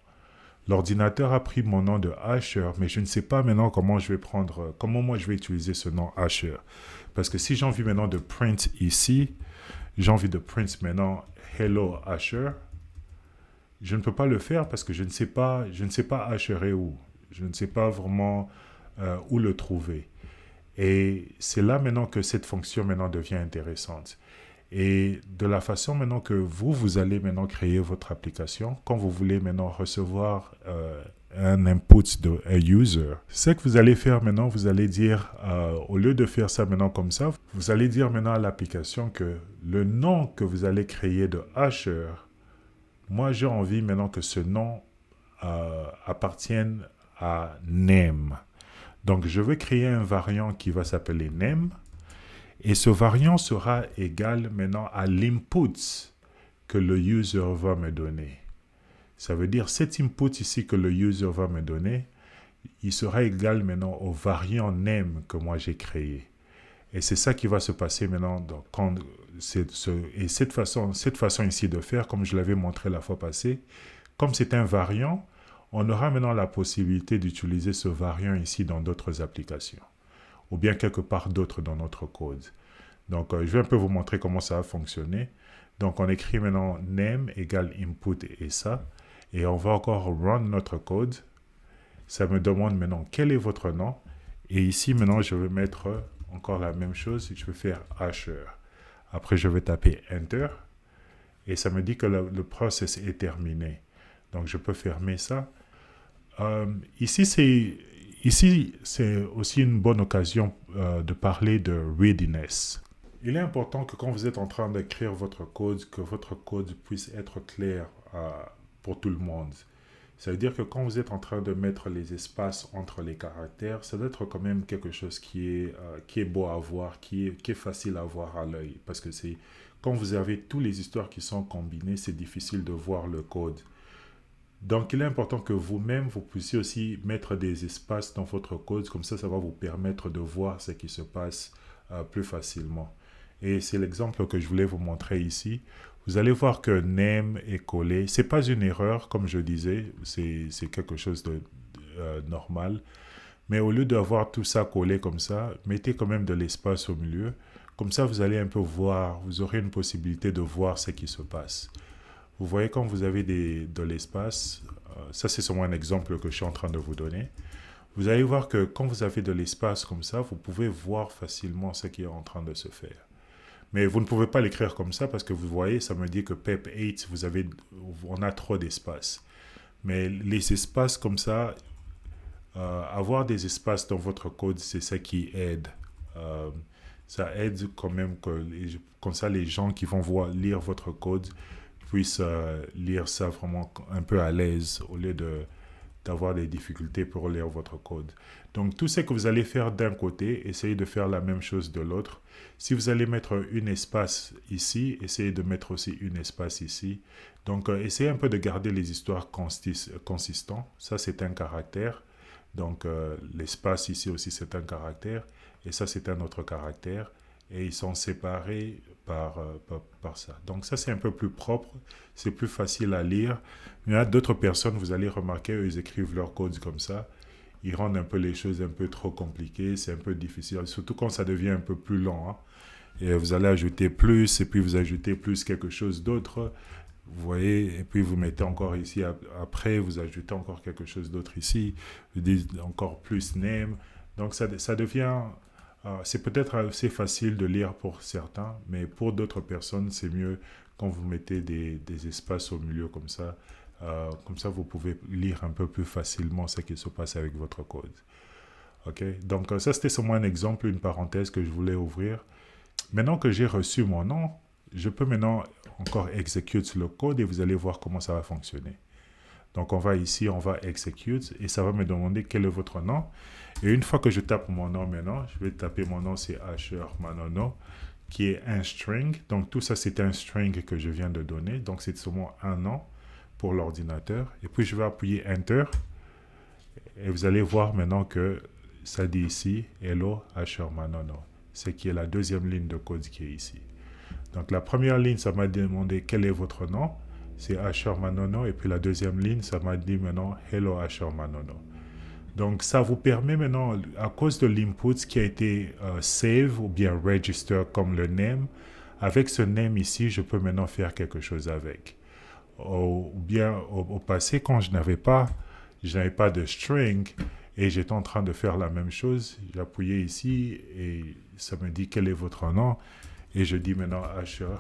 L'ordinateur a pris mon nom de Asher, mais je ne sais pas maintenant comment moi je vais utiliser ce nom Asher. Parce que si j'ai envie maintenant de print ici, j'ai envie de print maintenant Hello Asher, je ne peux pas le faire parce que je ne sais pas Asher est où. Je ne sais pas vraiment où le trouver. Et c'est là maintenant que cette fonction maintenant devient intéressante. Et de la façon maintenant que vous allez maintenant créer votre application, quand vous voulez maintenant recevoir un input d'un user, ce que vous allez faire maintenant, vous allez dire, au lieu de faire ça maintenant comme ça, vous allez dire maintenant à l'application que le nom que vous allez créer de Asher, moi j'ai envie maintenant que ce nom appartienne à name. Donc je vais créer un variant qui va s'appeler name. Et ce variant sera égal maintenant à l'input que le user va me donner. Ça veut dire cet input ici que le user va me donner, il sera égal maintenant au variant name que moi j'ai créé. Et c'est ça qui va se passer maintenant et cette façon ici de faire, comme je l'avais montré la fois passée, comme c'est un variant, on aura maintenant la possibilité d'utiliser ce variant ici dans d'autres applications, ou bien quelque part d'autre dans notre code. Donc, je vais un peu vous montrer comment ça va fonctionner. Donc, on écrit maintenant name égale input et ça. Et on va encore run notre code. Ça me demande maintenant quel est votre nom. Et ici, maintenant, je vais mettre encore la même chose. Je vais faire Asher. Après, je vais taper Enter. Et ça me dit que le process est terminé. Donc, je peux fermer ça. Ici, c'est aussi une bonne occasion de parler de readiness. Il est important que quand vous êtes en train d'écrire votre code, que votre code puisse être clair pour tout le monde. Ça veut dire que quand vous êtes en train de mettre les espaces entre les caractères, ça doit être quand même quelque chose qui est beau à voir, qui est facile à voir à l'œil. Parce que quand vous avez toutes les histoires qui sont combinées, c'est difficile de voir le code. Donc, il est important que vous-même, vous puissiez aussi mettre des espaces dans votre code. Comme ça va vous permettre de voir ce qui se passe plus facilement. Et c'est l'exemple que je voulais vous montrer ici. Vous allez voir que name est collé. Ce n'est pas une erreur, comme je disais. C'est quelque chose de normal. Mais au lieu d'avoir tout ça collé comme ça, mettez quand même de l'espace au milieu. Comme ça, vous allez un peu voir. Vous aurez une possibilité de voir ce qui se passe. Vous voyez quand vous avez de l'espace, ça c'est seulement un exemple que je suis en train de vous donner. Vous allez voir que quand vous avez de l'espace comme ça, vous pouvez voir facilement ce qui est en train de se faire. Mais vous ne pouvez pas l'écrire comme ça parce que vous voyez, ça me dit que PEP8, on a trop d'espace. Mais les espaces comme ça, avoir des espaces dans votre code, c'est ça qui aide. Ça aide quand même comme ça les gens qui vont lire votre code puissent lire ça vraiment un peu à l'aise au lieu d'avoir des difficultés pour lire votre code. Donc, tout ce que vous allez faire d'un côté, essayez de faire la même chose de l'autre. Si vous allez mettre un espace ici, essayez de mettre aussi un espace ici. Donc, essayez un peu de garder les histoires consistantes. Ça, c'est un caractère. Donc, l'espace ici aussi, c'est un caractère. Et ça, c'est un autre caractère. Et ils sont séparés par ça. Donc ça, c'est un peu plus propre, c'est plus facile à lire. Mais il y a d'autres personnes, vous allez remarquer, eux, ils écrivent leur code comme ça. Ils rendent un peu les choses un peu trop compliquées, c'est un peu difficile, surtout quand ça devient un peu plus lent. Hein. Et vous allez ajouter plus, et puis vous ajoutez plus quelque chose d'autre. Vous voyez, et puis vous mettez encore ici, après, vous ajoutez encore quelque chose d'autre ici. Vous dites encore plus name. Donc ça devient... c'est peut-être assez facile de lire pour certains, mais pour d'autres personnes, c'est mieux quand vous mettez des espaces au milieu comme ça. Comme ça, vous pouvez lire un peu plus facilement ce qui se passe avec votre code. Okay? Donc, ça, c'était seulement un exemple, une parenthèse que je voulais ouvrir. Maintenant que j'ai reçu mon nom, je peux maintenant encore execute le code et vous allez voir comment ça va fonctionner. Donc, on va ici, on va execute et ça va me demander quel est votre nom. Et une fois que je tape mon nom maintenant, je vais taper mon nom, c'est Asher Manono, qui est un string. Donc, tout ça, c'est un string que je viens de donner. Donc, c'est seulement un nom pour l'ordinateur. Et puis, je vais appuyer Enter. Et vous allez voir maintenant que ça dit ici, Hello Asher Manono. C'est qui est la deuxième ligne de code qui est ici. Donc la première ligne, ça m'a demandé quel est votre nom. C'est Asher Manono. Et puis la deuxième ligne, ça m'a dit maintenant Hello Asher Manono. Donc ça vous permet maintenant, à cause de l'input qui a été save ou bien register comme le name, avec ce name ici, je peux maintenant faire quelque chose avec. Ou bien au passé, quand je n'avais pas de string et j'étais en train de faire la même chose, j'appuyais ici et ça me dit quel est votre nom et je dis maintenant Asher.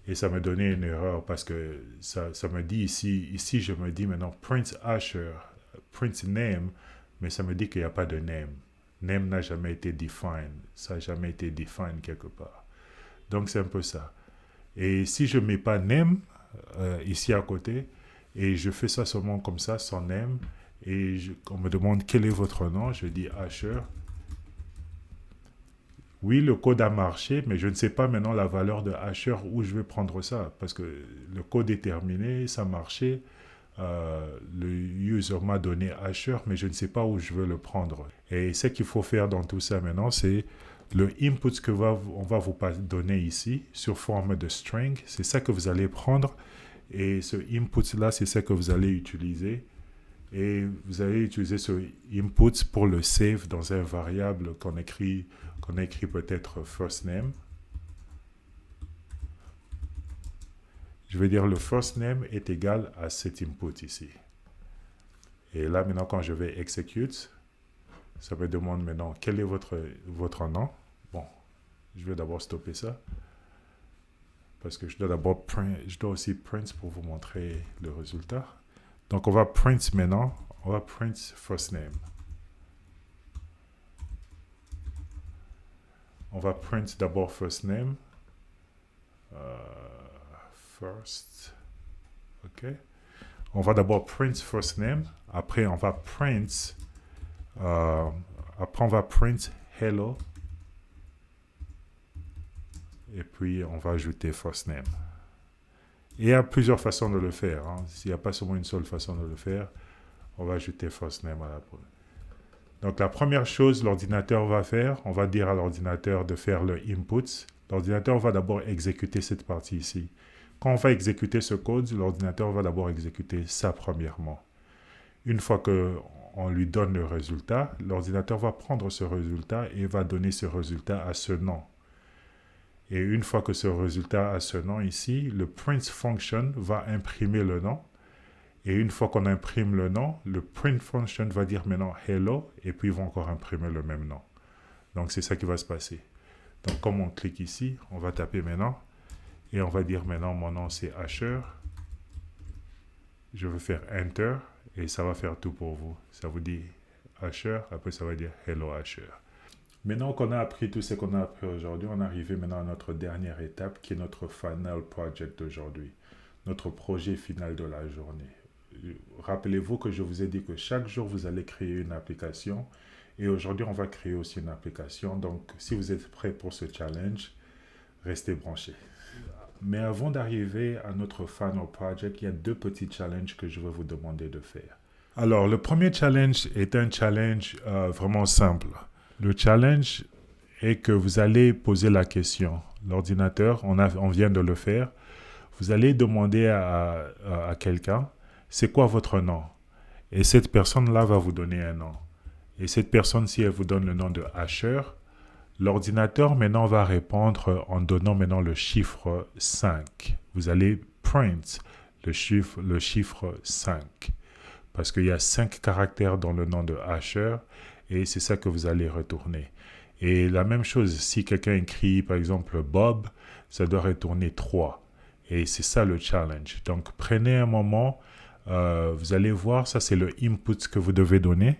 Et ça me donnait une erreur parce que ça me dit ici je me dis maintenant Prince Asher, Prince name, mais ça me dit qu'il n'y a pas de name. Name n'a jamais été defined, ça n'a jamais été defined quelque part. Donc c'est un peu ça. Et si je ne mets pas name ici à côté, et je fais ça seulement comme ça, sans name, et on me demande quel est votre nom, je dis Asher. Oui, le code a marché, mais je ne sais pas maintenant la valeur de Asher où je vais prendre ça, parce que le code est terminé, ça marchait, le user m'a donné Asher, mais je ne sais pas où je veux le prendre. Et ce qu'il faut faire dans tout ça maintenant, c'est le input que on va vous donner ici, sur forme de string, c'est ça que vous allez prendre, et ce input-là, c'est ça que vous allez utiliser. Et vous allez utiliser ce input pour le save dans un variable qu'on écrit peut-être first name. Je vais dire le first name est égal à cet input ici. Et là, maintenant, quand je vais execute, ça me demande maintenant quel est votre nom. Bon, je vais d'abord stopper ça. Parce que je dois aussi print pour vous montrer le résultat. Donc, on va print maintenant. On va print first name. On va print d'abord first name. First. OK. On va d'abord print first name. Après, on va print. Après, on va print hello. Et puis, on va ajouter first name. Et il y a plusieurs façons de le faire. Hein. S'il n'y a pas seulement une seule façon de le faire, on va ajouter first name à la pause. Donc, la première chose l'ordinateur va faire, on va dire à l'ordinateur de faire le input. L'ordinateur va d'abord exécuter cette partie ici. Quand on va exécuter ce code, l'ordinateur va d'abord exécuter ça premièrement. Une fois qu'on lui donne le résultat, l'ordinateur va prendre ce résultat et va donner ce résultat à ce nom. Et une fois que ce résultat a ce nom ici, le print function va imprimer le nom. Et une fois qu'on imprime le nom, le print function va dire maintenant hello, et puis il va encore imprimer le même nom. Donc c'est ça qui va se passer. Donc comme on clique ici, on va taper maintenant, et on va dire maintenant mon nom c'est Asher. Je vais faire Enter, et ça va faire tout pour vous. Ça vous dit Asher, après ça va dire Hello Asher. Maintenant qu'on a appris tout ce qu'on a appris aujourd'hui, on est arrivé maintenant à notre dernière étape qui est notre final project d'aujourd'hui, notre projet final de la journée. Rappelez-vous que je vous ai dit que chaque jour vous allez créer une application et aujourd'hui on va créer aussi une application. Donc si vous êtes prêts pour ce challenge, restez branchés. Mais avant d'arriver à notre final project, il y a deux petits challenges que je vais vous demander de faire. Alors le premier challenge est un challenge vraiment simple. Le challenge est que vous allez poser la question. L'ordinateur, on vient de le faire. Vous allez demander à quelqu'un, c'est quoi votre nom? Et cette personne-là va vous donner un nom. Et cette personne, si elle vous donne le nom de Asher, l'ordinateur maintenant va répondre en donnant maintenant le chiffre 5. Vous allez print le chiffre 5. Parce qu'il y a 5 caractères dans le nom de Asher. Et c'est ça que vous allez retourner. Et la même chose, si quelqu'un écrit par exemple Bob, ça doit retourner 3. Et c'est ça le challenge. Donc prenez un moment, vous allez voir, ça c'est le input que vous devez donner.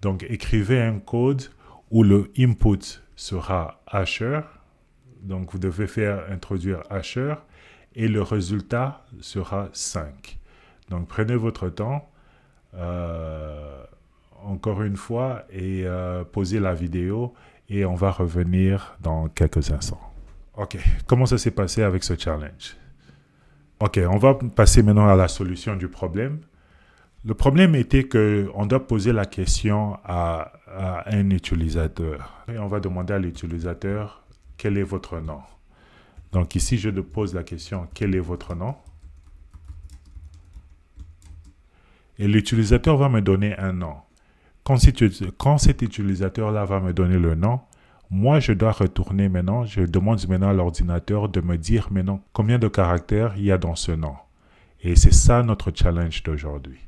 Donc écrivez un code où le input sera Asher. Donc vous devez introduire Asher et le résultat sera 5. Donc prenez votre temps. Encore une fois, et poser la vidéo et on va revenir dans quelques instants. Ok, comment ça s'est passé avec ce challenge? Ok, on va passer maintenant à la solution du problème. Le problème était qu'on doit poser la question à un utilisateur. Et on va demander à l'utilisateur quel est votre nom? Donc ici, je pose la question, quel est votre nom? Et l'utilisateur va me donner un nom. Quand cet utilisateur-là va me donner le nom, moi, je dois retourner maintenant, je demande maintenant à l'ordinateur de me dire maintenant combien de caractères il y a dans ce nom. Et c'est ça notre challenge d'aujourd'hui.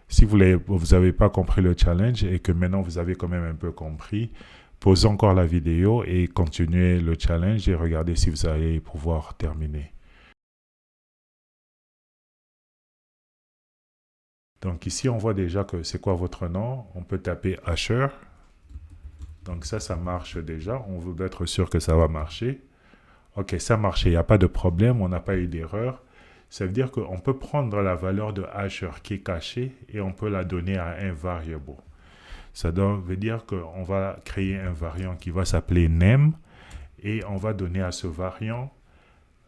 Si vous n'avez pas compris le challenge et que maintenant vous avez quand même un peu compris, posez encore la vidéo et continuez le challenge et regardez si vous allez pouvoir terminer. Donc ici, on voit déjà que c'est quoi votre nom. On peut taper Asher. Donc ça marche déjà. On veut être sûr que ça va marcher. Ok, ça a marché. Il n'y a pas de problème. On n'a pas eu d'erreur. Ça veut dire qu'on peut prendre la valeur de Asher qui est cachée et on peut la donner à un variable. Ça veut dire qu'on va créer un variant qui va s'appeler name et on va donner à ce variant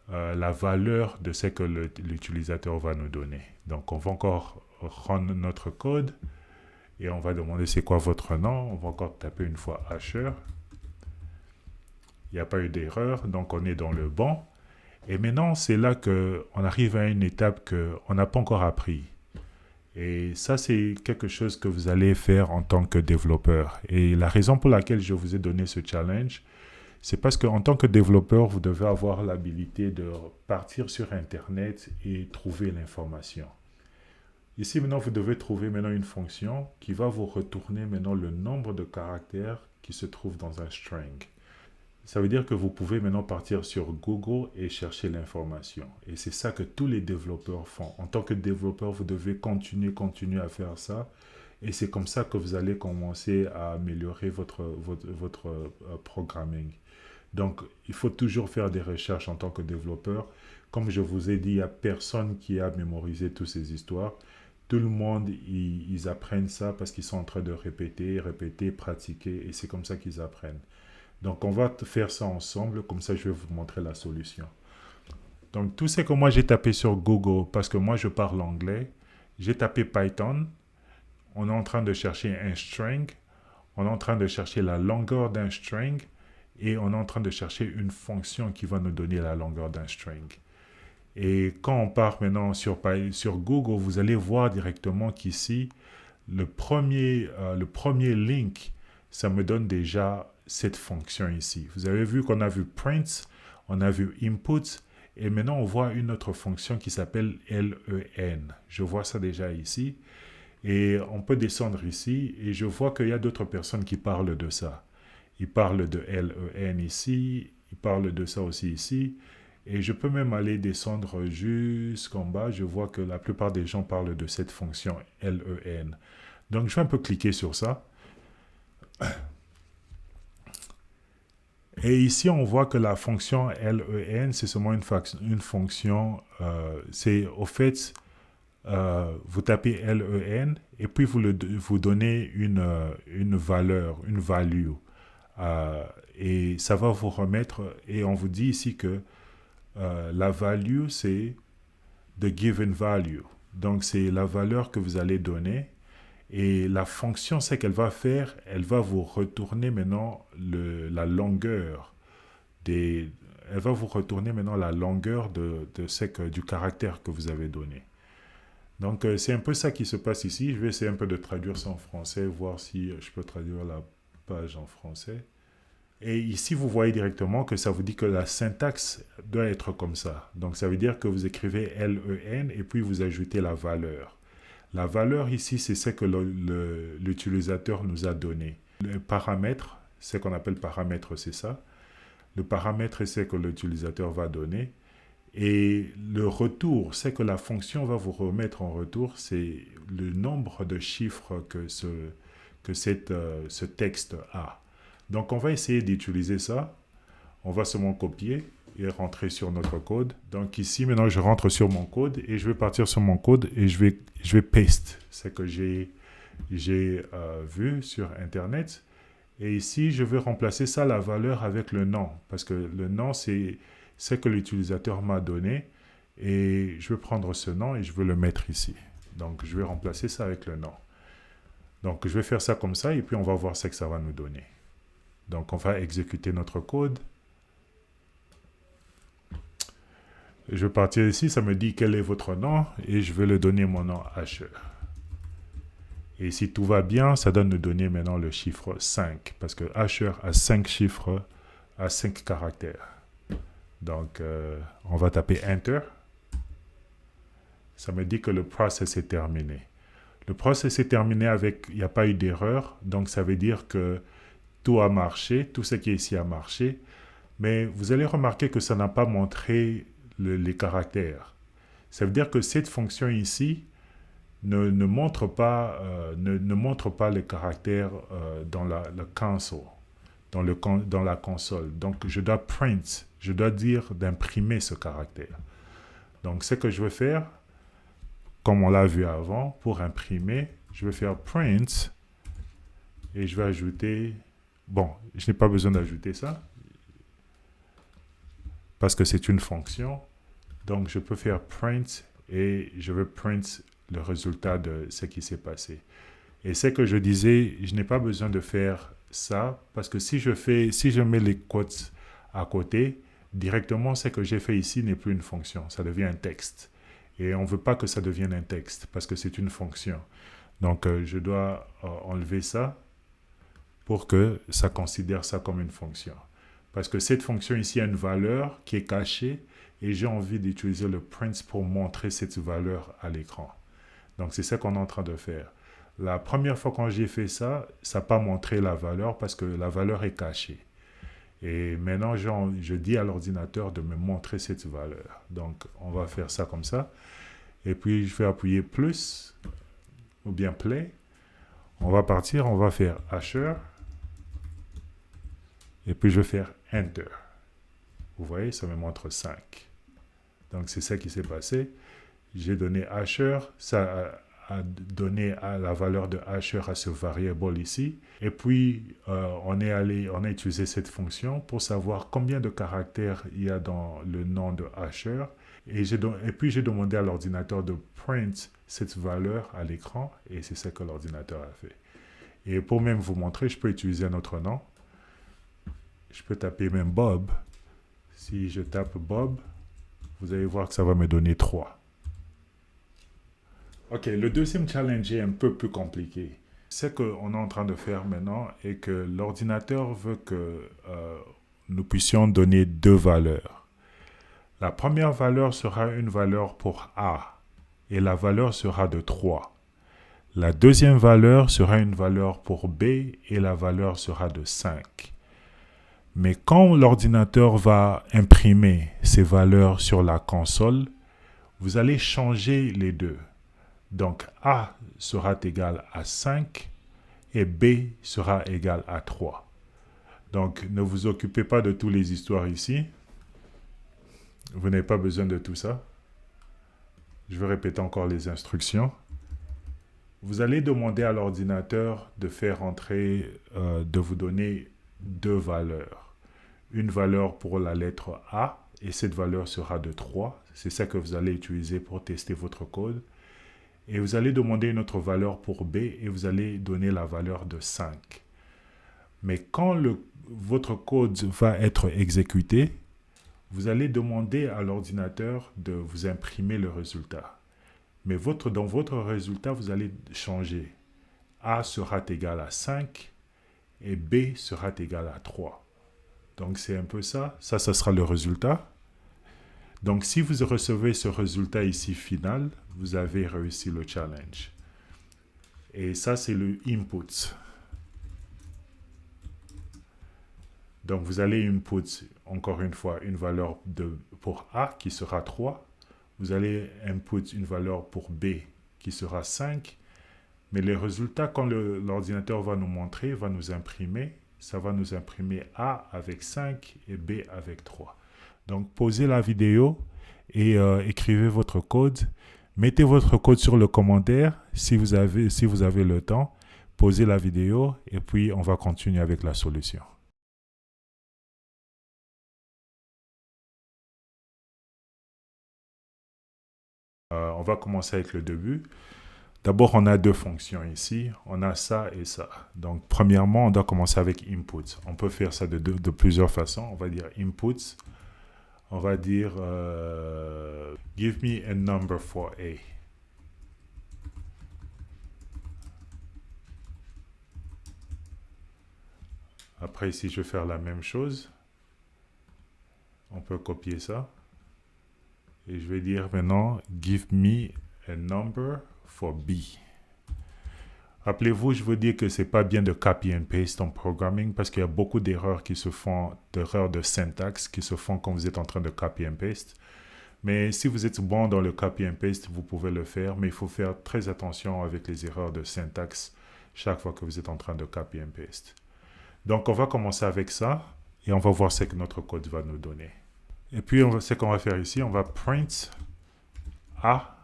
la valeur de ce que l'utilisateur va nous donner. Donc on va encore rendre notre code et on va demander c'est quoi votre nom. On va encore taper une fois Asher. Il n'y a pas eu d'erreur, donc on est dans le bon. Et maintenant, c'est là qu'on arrive à une étape qu'on n'a pas encore appris. Et ça, c'est quelque chose que vous allez faire en tant que développeur. Et la raison pour laquelle je vous ai donné ce challenge, c'est parce qu'en tant que développeur, vous devez avoir l'habilité de partir sur Internet et trouver l'information. Ici, maintenant, vous devez trouver maintenant une fonction qui va vous retourner maintenant le nombre de caractères qui se trouvent dans un string. Ça veut dire que vous pouvez maintenant partir sur Google et chercher l'information. Et c'est ça que tous les développeurs font. En tant que développeur, vous devez continuer à faire ça. Et c'est comme ça que vous allez commencer à améliorer votre programming. Donc, il faut toujours faire des recherches en tant que développeur. Comme je vous ai dit, il n'y a personne qui a mémorisé toutes ces histoires. Tout le monde, ils apprennent ça parce qu'ils sont en train de répéter, pratiquer. Et c'est comme ça qu'ils apprennent. Donc, on va faire ça ensemble. Comme ça, je vais vous montrer la solution. Donc, tout ce que moi, j'ai tapé sur Google, parce que moi, je parle anglais, j'ai tapé Python. On est en train de chercher un string. On est en train de chercher la longueur d'un string. Et on est en train de chercher une fonction qui va nous donner la longueur d'un string. Et quand on part maintenant sur Google, vous allez voir directement qu'ici, le premier link, ça me donne déjà cette fonction ici. Vous avez vu qu'on a vu print, on a vu input, et maintenant on voit une autre fonction qui s'appelle len. Je vois ça déjà ici. Et on peut descendre ici, et je vois qu'il y a d'autres personnes qui parlent de ça. Ils parlent de len ici, ils parlent de ça aussi ici. Et je peux même aller descendre jusqu'en bas. Je vois que la plupart des gens parlent de cette fonction len. Donc je vais un peu cliquer sur ça. Et ici, on voit que la fonction len, c'est seulement une fonction. C'est au fait, vous tapez len et puis vous donnez une valeur, une value. Et ça va vous remettre, et on vous dit ici que la value, c'est the given value. Donc, c'est la valeur que vous allez donner. Et la fonction, c'est qu'elle va faire, elle va vous retourner maintenant la longueur elle va vous retourner maintenant la longueur du caractère que vous avez donné. Donc, c'est un peu ça qui se passe ici. Je vais essayer un peu de traduire ça en français, voir si je peux traduire la page en français. Et ici, vous voyez directement que ça vous dit que la syntaxe doit être comme ça. Donc, ça veut dire que vous écrivez len et puis vous ajoutez la valeur. La valeur ici, c'est ce que l'utilisateur nous a donné. Le paramètre, ce qu'on appelle paramètre, c'est ça. Le paramètre, c'est ce que l'utilisateur va donner. Et le retour, c'est que la fonction va vous remettre en retour, c'est le nombre de chiffres que ce texte a. Donc, on va essayer d'utiliser ça. On va seulement copier et rentrer sur notre code. Donc, ici, maintenant, je rentre sur mon code et je vais partir sur mon code et je vais paste ce que j'ai vu sur Internet. Et ici, je vais remplacer ça, la valeur, avec le nom. Parce que le nom, c'est ce que l'utilisateur m'a donné. Et je vais prendre ce nom et je vais le mettre ici. Donc, je vais remplacer ça avec le nom. Donc, je vais faire ça comme ça et puis on va voir ce que ça va nous donner. Donc, on va exécuter notre code. Je vais partir ici, ça me dit quel est votre nom et je vais le donner mon nom Asher. Et si tout va bien, ça donne de donner maintenant le chiffre 5 parce que Asher a 5 chiffres, a 5 caractères. Donc, on va taper Enter. Ça me dit que le process est terminé. Le process est terminé avec, il n'y a pas eu d'erreur, donc ça veut dire que tout a marché, tout ce qui est ici a marché, mais vous allez remarquer que ça n'a pas montré les caractères. Ça veut dire que cette fonction ici ne montre pas les caractères dans le console, dans la console. Donc, je dois print, je dois dire d'imprimer ce caractère. Donc, ce que je vais faire, comme on l'a vu avant, pour imprimer, je vais faire print et je vais ajouter... Bon, je n'ai pas besoin d'ajouter ça parce que c'est une fonction. Donc, je peux faire print et je vais print le résultat de ce qui s'est passé. Et c'est que je disais, je n'ai pas besoin de faire ça parce que si je mets les quotes à côté, directement, ce que j'ai fait ici n'est plus une fonction, ça devient un texte. Et on ne veut pas que ça devienne un texte parce que c'est une fonction. Donc, je dois enlever ça pour que ça considère ça comme une fonction. Parce que cette fonction ici a une valeur qui est cachée et j'ai envie d'utiliser le print pour montrer cette valeur à l'écran. Donc, c'est ça qu'on est en train de faire. La première fois quand j'ai fait ça, ça n'a pas montré la valeur parce que la valeur est cachée. Et maintenant, je dis à l'ordinateur de me montrer cette valeur. Donc, on va faire ça comme ça. Et puis, je vais appuyer plus ou bien play. On va partir, on va faire Asher. Et puis, je vais faire Enter. Vous voyez, ça me montre 5. Donc, c'est ça qui s'est passé. J'ai donné Asher, ça a donné la valeur de Asher à ce variable ici. Et puis, on a utilisé cette fonction pour savoir combien de caractères il y a dans le nom de Asher. Et puis, j'ai demandé à l'ordinateur de print cette valeur à l'écran. Et c'est ce que l'ordinateur a fait. Et pour même vous montrer, je peux utiliser un autre nom. Je peux taper même Bob. Si je tape Bob, vous allez voir que ça va me donner 3. Ok, le deuxième challenge est un peu plus compliqué. Ce qu'on est en train de faire maintenant est que l'ordinateur veut que nous puissions donner 2 valeurs. La première valeur sera une valeur pour A et la valeur sera de 3. La deuxième valeur sera une valeur pour B et la valeur sera de 5. Mais quand l'ordinateur va imprimer ces valeurs sur la console, vous allez changer les deux. Donc, A sera égal à 5 et B sera égal à 3. Donc, ne vous occupez pas de toutes les histoires ici. Vous n'avez pas besoin de tout ça. Je vais répéter encore les instructions. Vous allez demander à l'ordinateur de faire entrer, de vous donner 2 valeurs. Une valeur pour la lettre A, et cette valeur sera de 3. C'est ça que vous allez utiliser pour tester votre code. Et vous allez demander une autre valeur pour B, et vous allez donner la valeur de 5. Mais quand votre code va être exécuté, vous allez demander à l'ordinateur de vous imprimer le résultat. Mais dans votre résultat, vous allez changer. A sera égal à 5 et B sera égal à 3. Donc, c'est un peu ça. Ça sera le résultat. Donc, si vous recevez ce résultat ici final, vous avez réussi le challenge. Et ça, c'est le input. Donc, vous allez input, encore une fois, une valeur pour A qui sera 3. Vous allez input une valeur pour B qui sera 5. Mais les résultats, quand l'ordinateur va nous montrer, va nous imprimer, ça va nous imprimer A avec 5 et B avec 3. Donc, posez la vidéo et écrivez votre code. Mettez votre code sur le commentaire si vous avez le temps. Posez la vidéo et puis on va continuer avec la solution. On va commencer avec le début. D'abord, on a 2 fonctions ici. On a ça et ça. Donc, premièrement, on doit commencer avec input. On peut faire ça de plusieurs façons. On va dire input. on va dire give me a number for A. Après ici, je vais faire la même chose. On peut copier ça. Et je vais dire maintenant, give me a number for B. Rappelez-vous, je vous dis que c'est pas bien de copy and paste en programming parce qu'il y a beaucoup d'erreurs qui se font, d'erreurs de syntaxe qui se font quand vous êtes en train de copy and paste. Mais si vous êtes bon dans le copy and paste, vous pouvez le faire, mais il faut faire très attention avec les erreurs de syntaxe chaque fois que vous êtes en train de copy and paste. Donc, on va commencer avec ça et on va voir ce que notre code va nous donner. Et puis, ce qu'on va faire ici, on va print A.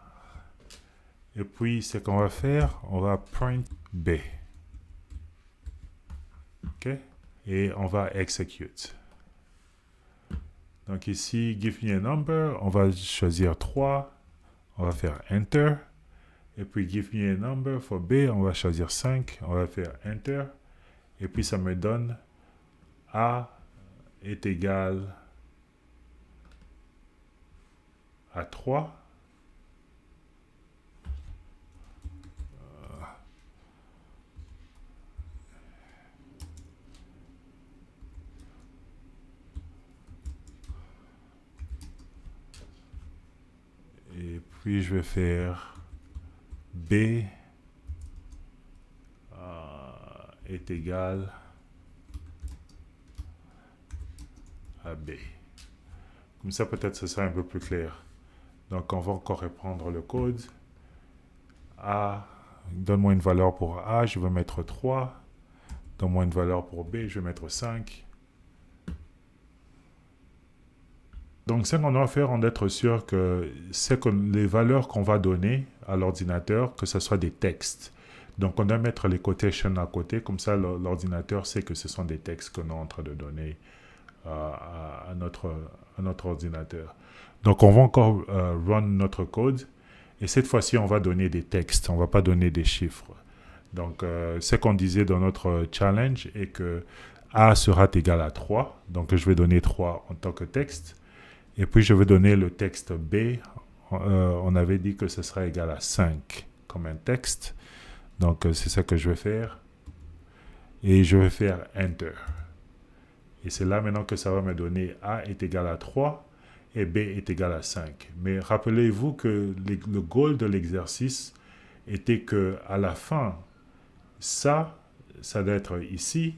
Et puis, ce qu'on va faire, on va print B. OK? Et on va execute. Donc ici, give me a number, on va choisir 3. On va faire Enter. Et puis, give me a number for B, on va choisir 5. On va faire Enter. Et puis, ça me donne A est égal à 3. Et puis, je vais faire B est égal à B. Comme ça, peut-être ce sera un peu plus clair. Donc, on va encore reprendre le code. A, donne-moi une valeur pour A, je vais mettre 3. Donne-moi une valeur pour B, je vais mettre 5. Donc, ce qu'on doit faire, on doit être sûr que c'est que les valeurs qu'on va donner à l'ordinateur, que ce soit des textes. Donc, on doit mettre les quotations à côté, comme ça, l'ordinateur sait que ce sont des textes qu'on est en train de donner à notre ordinateur. Donc, on va encore run notre code. Et cette fois-ci, on va donner des textes. On ne va pas donner des chiffres. Donc, ce qu'on disait dans notre challenge est que A sera égal à 3. Donc, je vais donner 3 en tant que texte. Et puis, je vais donner le texte B. On avait dit que ce sera égal à 5 comme un texte. Donc, c'est ça que je vais faire. Et je vais faire Enter. Et c'est là maintenant que ça va me donner A est égal à 3 et B est égal à 5. Mais rappelez-vous que le goal de l'exercice était qu'à la fin, ça doit être ici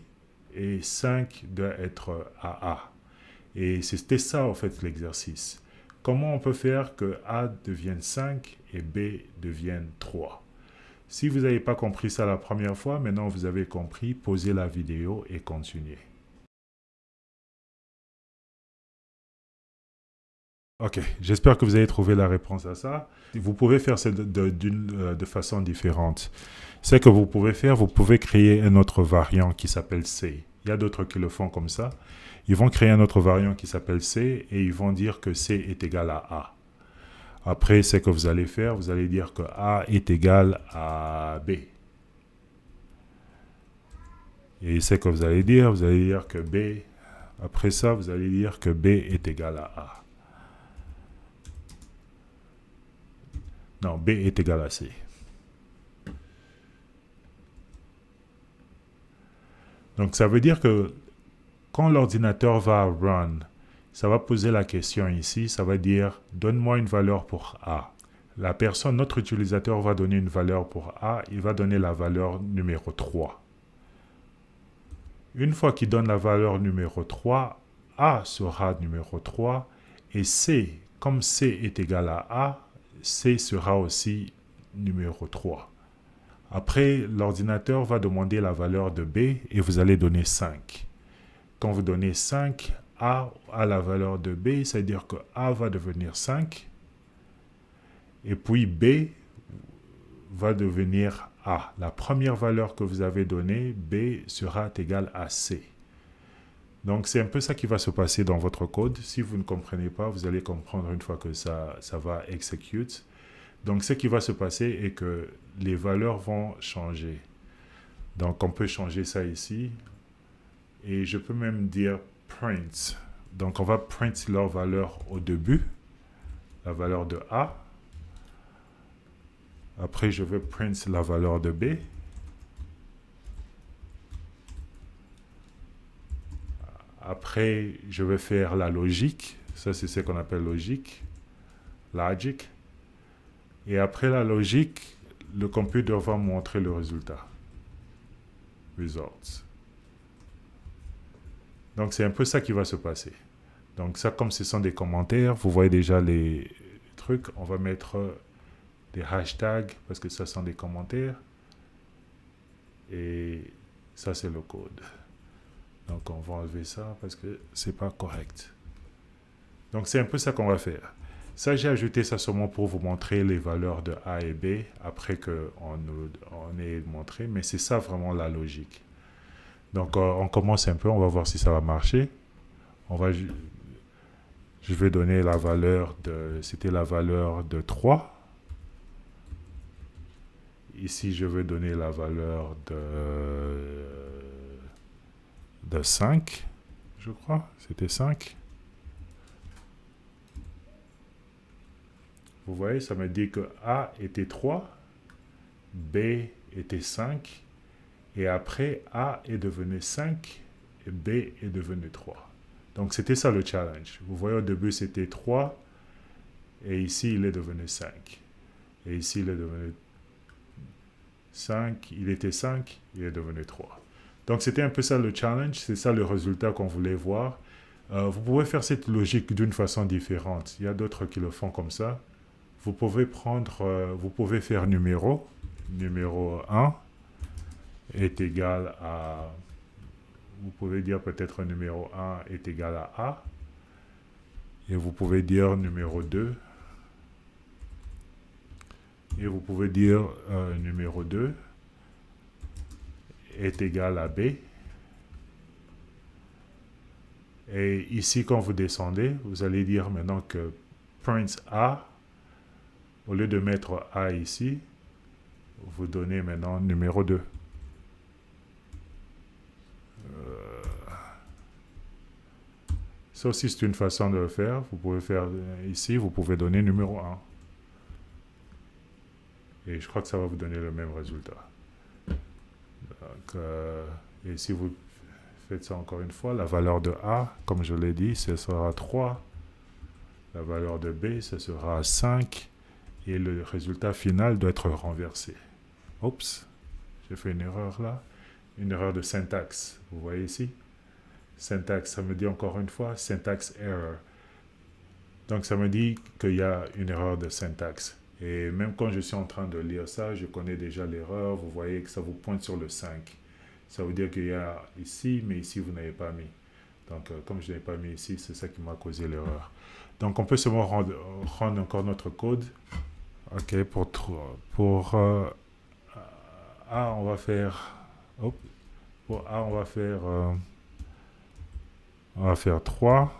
et 5 doit être à A. Et c'était ça, en fait, l'exercice. Comment on peut faire que A devienne 5 et B devienne 3? Si vous n'avez pas compris ça la première fois, maintenant vous avez compris, pausez la vidéo et continuez. Ok, j'espère que vous avez trouvé la réponse à ça. Vous pouvez faire ça de façon différente. Ce que vous pouvez faire, vous pouvez créer un autre variant qui s'appelle C. Il y a d'autres qui le font comme ça. Ils vont créer un autre variant qui s'appelle C et ils vont dire que C est égal à A. Après, ce que vous allez faire, vous allez dire que A est égal à B. Et ce que vous allez dire que B, après ça, vous allez dire que B est égal à A. Non, B est égal à C. Donc, ça veut dire que quand l'ordinateur va run, ça va poser la question ici, ça va dire « Donne-moi une valeur pour A ». La personne, notre utilisateur va donner une valeur pour A, il va donner la valeur numéro 3. Une fois qu'il donne la valeur numéro 3, A sera numéro 3 et C, comme C est égal à A, C sera aussi numéro 3. Après, l'ordinateur va demander la valeur de B et vous allez donner 5. Quand vous donnez 5, A à la valeur de B, c'est-à-dire que A va devenir 5. Et puis B va devenir A. La première valeur que vous avez donnée, B sera égale à C. Donc c'est un peu ça qui va se passer dans votre code. Si vous ne comprenez pas, vous allez comprendre une fois que ça va execute. Donc ce qui va se passer est que les valeurs vont changer. Donc on peut changer ça ici. Et je peux même dire print. Donc, on va print leur valeur au début, la valeur de A. Après, je vais print la valeur de B. Après, je vais faire la logique. Ça, c'est ce qu'on appelle logique. Logic. Et après la logique, le computer va montrer le résultat. Results. Donc, c'est un peu ça qui va se passer. Donc, ça, comme ce sont des commentaires, vous voyez déjà les trucs. On va mettre des hashtags parce que ça sont des commentaires. Et ça, c'est le code. Donc, on va enlever ça parce que c'est pas correct. Donc, c'est un peu ça qu'on va faire. Ça, j'ai ajouté ça seulement pour vous montrer les valeurs de A et B après qu'on ait montré. Mais c'est ça vraiment la logique. Donc, on commence un peu. On va voir si ça va marcher. Je vais donner la valeur de... C'était la valeur de 3. Ici, je vais donner la valeur de 5, je crois. C'était 5. Vous voyez, ça me dit que A était 3, B était 5, et après, A est devenu 5, et B est devenu 3. Donc, c'était ça le challenge. Vous voyez, au début, c'était 3, et ici, il est devenu 5. Et ici, il est devenu 5, il était 5, il est devenu 3. Donc, c'était un peu ça le challenge, c'est ça le résultat qu'on voulait voir. Vous pouvez faire cette logique d'une façon différente. Il y a d'autres qui le font comme ça. Vous pouvez faire numéro 1 est égal à, vous pouvez dire peut-être numéro 1 est égal à A, et vous pouvez dire numéro 2, et vous pouvez dire numéro 2 est égal à B. Et ici, quand vous descendez, vous allez dire maintenant que print A, au lieu de mettre A ici, vous donnez maintenant numéro 2. Ça aussi, c'est une façon de le faire. Vous pouvez faire ici, vous pouvez donner numéro 1. Et je crois que ça va vous donner le même résultat. Donc, et si vous faites ça encore une fois, la valeur de A, comme je l'ai dit, ce sera 3. La valeur de B, ce sera 5. Et le résultat final doit être renversé. Oups, j'ai fait une erreur là. Une erreur de syntaxe. Vous voyez ici? Syntaxe, ça me dit encore une fois, syntax error. Donc, ça me dit qu'il y a une erreur de syntaxe. Et même quand je suis en train de lire ça, je connais déjà l'erreur. Vous voyez que ça vous pointe sur le 5. Ça veut dire qu'il y a ici, mais ici, vous n'avez pas mis. Donc, comme je n'ai pas mis ici, c'est ça qui m'a causé l'erreur. Donc, on peut seulement rendre encore notre code. OK, pour A, on va faire... pour A, on va faire 3.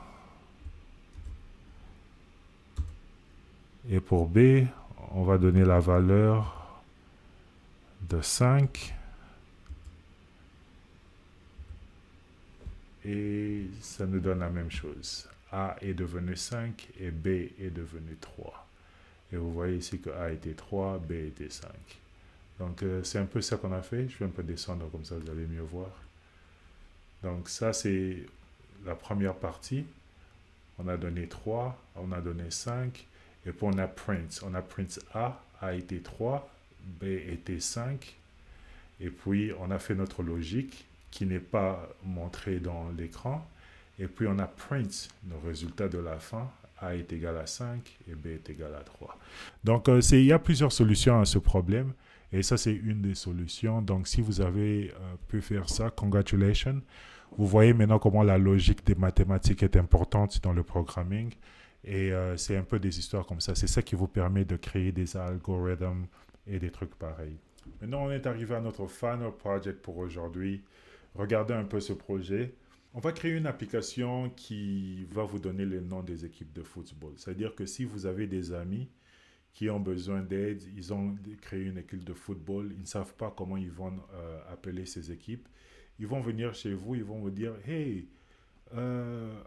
Et pour B, on va donner la valeur de 5. Et ça nous donne la même chose. A est devenu 5 et B est devenu 3. Et vous voyez ici que A était 3, B était 5. Donc, c'est un peu ça qu'on a fait. Je vais un peu descendre comme ça, vous allez mieux voir. Donc, ça, c'est la première partie. On a donné 3, on a donné 5. Et puis, on a print. On a print A était 3, B était 5. Et puis, on a fait notre logique qui n'est pas montrée dans l'écran. Et puis, on a print le résultat de la fin. A est égal à 5 et B est égal à 3. Donc, il y a plusieurs solutions à ce problème. Et ça, c'est une des solutions. Donc, si vous avez pu faire ça, congratulations. Vous voyez maintenant comment la logique des mathématiques est importante dans le programming. Et c'est un peu des histoires comme ça. C'est ça qui vous permet de créer des algorithmes et des trucs pareils. Maintenant, on est arrivé à notre final project pour aujourd'hui. Regardez un peu ce projet. On va créer une application qui va vous donner les noms des équipes de football. C'est-à-dire que si vous avez des amis qui ont besoin d'aide, ils ont créé une équipe de football, ils ne savent pas comment ils vont appeler ces équipes, ils vont venir chez vous, ils vont vous dire « Hey,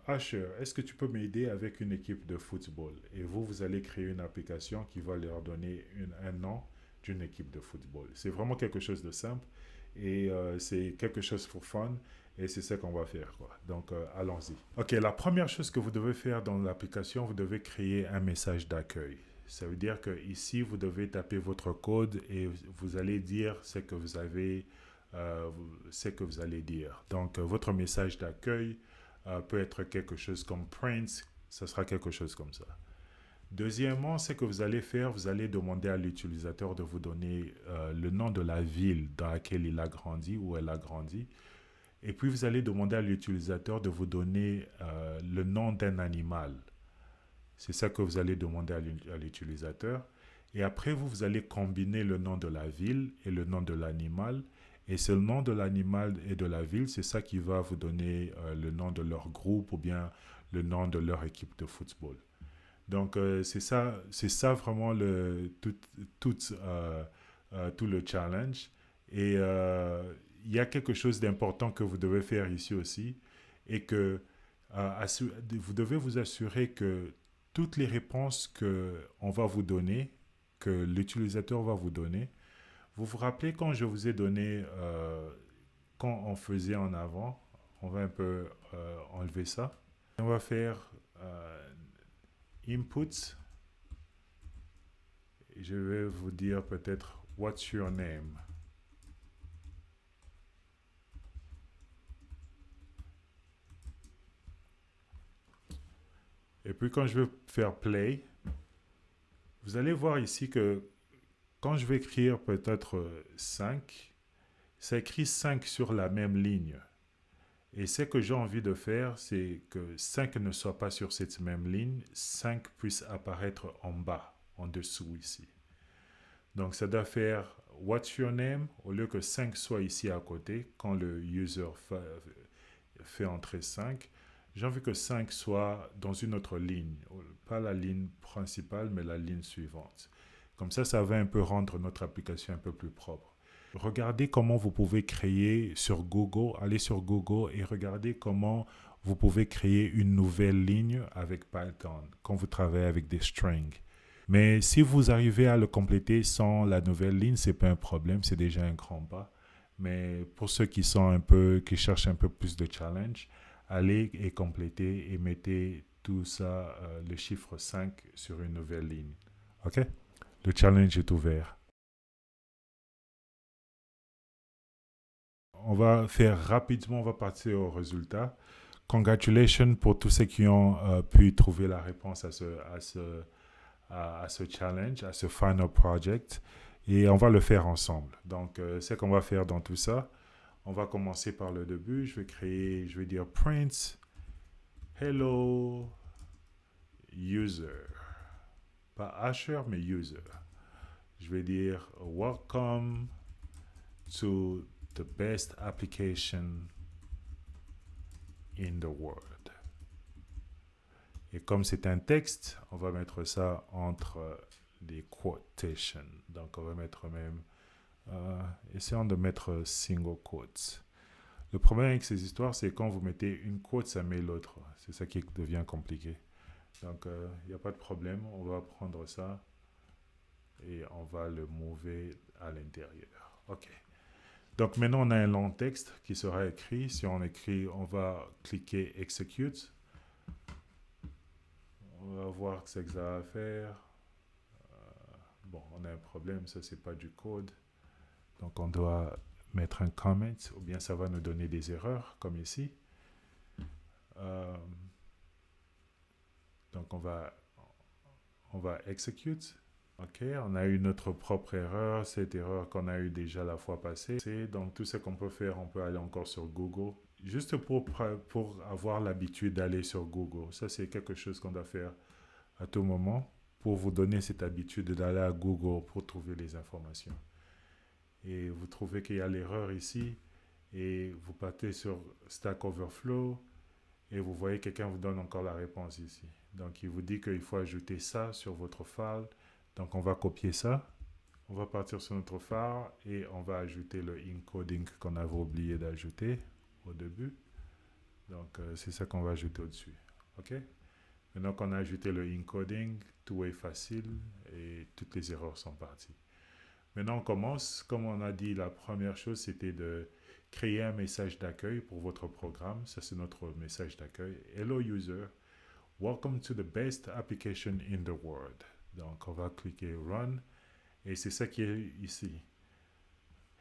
Asher, est-ce que tu peux m'aider avec une équipe de football? Et vous allez créer une application qui va leur donner un nom d'une équipe de football. C'est vraiment quelque chose de simple et c'est quelque chose pour fun et c'est ça qu'on va faire, quoi. Donc, allons-y. Ok, la première chose que vous devez faire dans l'application, vous devez créer un message d'accueil. Ça veut dire que ici, vous devez taper votre code et vous allez dire ce que vous avez, ce que vous allez dire. Donc, votre message d'accueil peut être quelque chose comme Prince, ça sera quelque chose comme ça. Deuxièmement, ce que vous allez faire, vous allez demander à l'utilisateur de vous donner le nom de la ville dans laquelle il a grandi ou elle a grandi. Et puis, vous allez demander à l'utilisateur de vous donner le nom d'un animal. C'est ça que vous allez demander à l'utilisateur. Et après, vous allez combiner le nom de la ville et le nom de l'animal. Et c'est le nom de l'animal et de la ville, c'est ça qui va vous donner le nom de leur groupe ou bien le nom de leur équipe de football. Donc, c'est ça vraiment tout, tout le challenge. Et il y a quelque chose d'important que vous devez faire ici aussi, et que vous devez vous assurer que toutes les réponses que on va vous donner, que l'utilisateur va vous donner, vous vous rappelez quand je vous ai donné, quand on faisait en avant, on va un peu enlever ça. On va faire input. Je vais vous dire peut-être what's your name. Et puis quand je vais faire play, vous allez voir ici que quand je vais écrire peut-être 5, ça écrit 5 sur la même ligne. Et ce que j'ai envie de faire, c'est que 5 ne soit pas sur cette même ligne, 5 puisse apparaître en bas, en dessous ici. Donc ça doit faire what's your name au lieu que 5 soit ici à côté quand le user fait entrer 5. J'ai envie que 5 soit dans une autre ligne, pas la ligne principale, mais la ligne suivante. Comme ça va un peu rendre notre application un peu plus propre. Regardez comment vous pouvez créer sur Google, allez sur Google et regardez comment vous pouvez créer une nouvelle ligne avec Python quand vous travaillez avec des strings. Mais si vous arrivez à le compléter sans la nouvelle ligne, c'est pas un problème, c'est déjà un grand pas. Mais pour ceux qui cherchent un peu plus de challenge, allez et complétez et mettez tout ça, le chiffre 5 sur une nouvelle ligne. OK? Le challenge est ouvert. On va faire rapidement, on va passer au résultat. Congratulations pour tous ceux qui ont pu trouver la réponse à ce challenge, à ce final project. Et on va le faire ensemble. Donc, ce qu'on va faire dans tout ça, on va commencer par le début. Je vais dire print hello user. Pas Asher, mais user. Je vais dire welcome to the best application in the world. Et comme c'est un texte, on va mettre ça entre des quotations. Donc, on va mettre même... essayons de mettre single quotes. Le problème avec ces histoires, c'est quand vous mettez une quote, ça met l'autre. C'est ça qui devient compliqué. Donc, il n'y a pas de problème. On va prendre ça et on va le mover à l'intérieur. OK. Donc, maintenant, on a un long texte qui sera écrit. Si on écrit, on va cliquer Execute. On va voir ce que ça va faire. Bon, on a un problème. Ça, c'est pas du code. Donc, on doit mettre un comment ou bien ça va nous donner des erreurs, comme ici. Donc, on va execute. OK, on a eu notre propre erreur, cette erreur qu'on a eue déjà la fois passée. Donc, tout ce qu'on peut faire, on peut aller encore sur Google. Juste pour avoir l'habitude d'aller sur Google. Ça, c'est quelque chose qu'on doit faire à tout moment pour vous donner cette habitude d'aller à Google pour trouver les informations. Et vous trouvez qu'il y a l'erreur ici et vous partez sur Stack Overflow et vous voyez quelqu'un vous donne encore la réponse ici. Donc, il vous dit qu'il faut ajouter ça sur votre file. Donc, on va copier ça. On va partir sur notre file et on va ajouter le encoding qu'on avait oublié d'ajouter au début. Donc, c'est ça qu'on va ajouter au-dessus. OK? Maintenant qu'on a ajouté le encoding, tout est facile et toutes les erreurs sont parties. Maintenant, on commence. Comme on a dit, la première chose, c'était de créer un message d'accueil pour votre programme. Ça, c'est notre message d'accueil. Hello user, welcome to the best application in the world. Donc, on va cliquer Run. Et c'est ça qui est ici.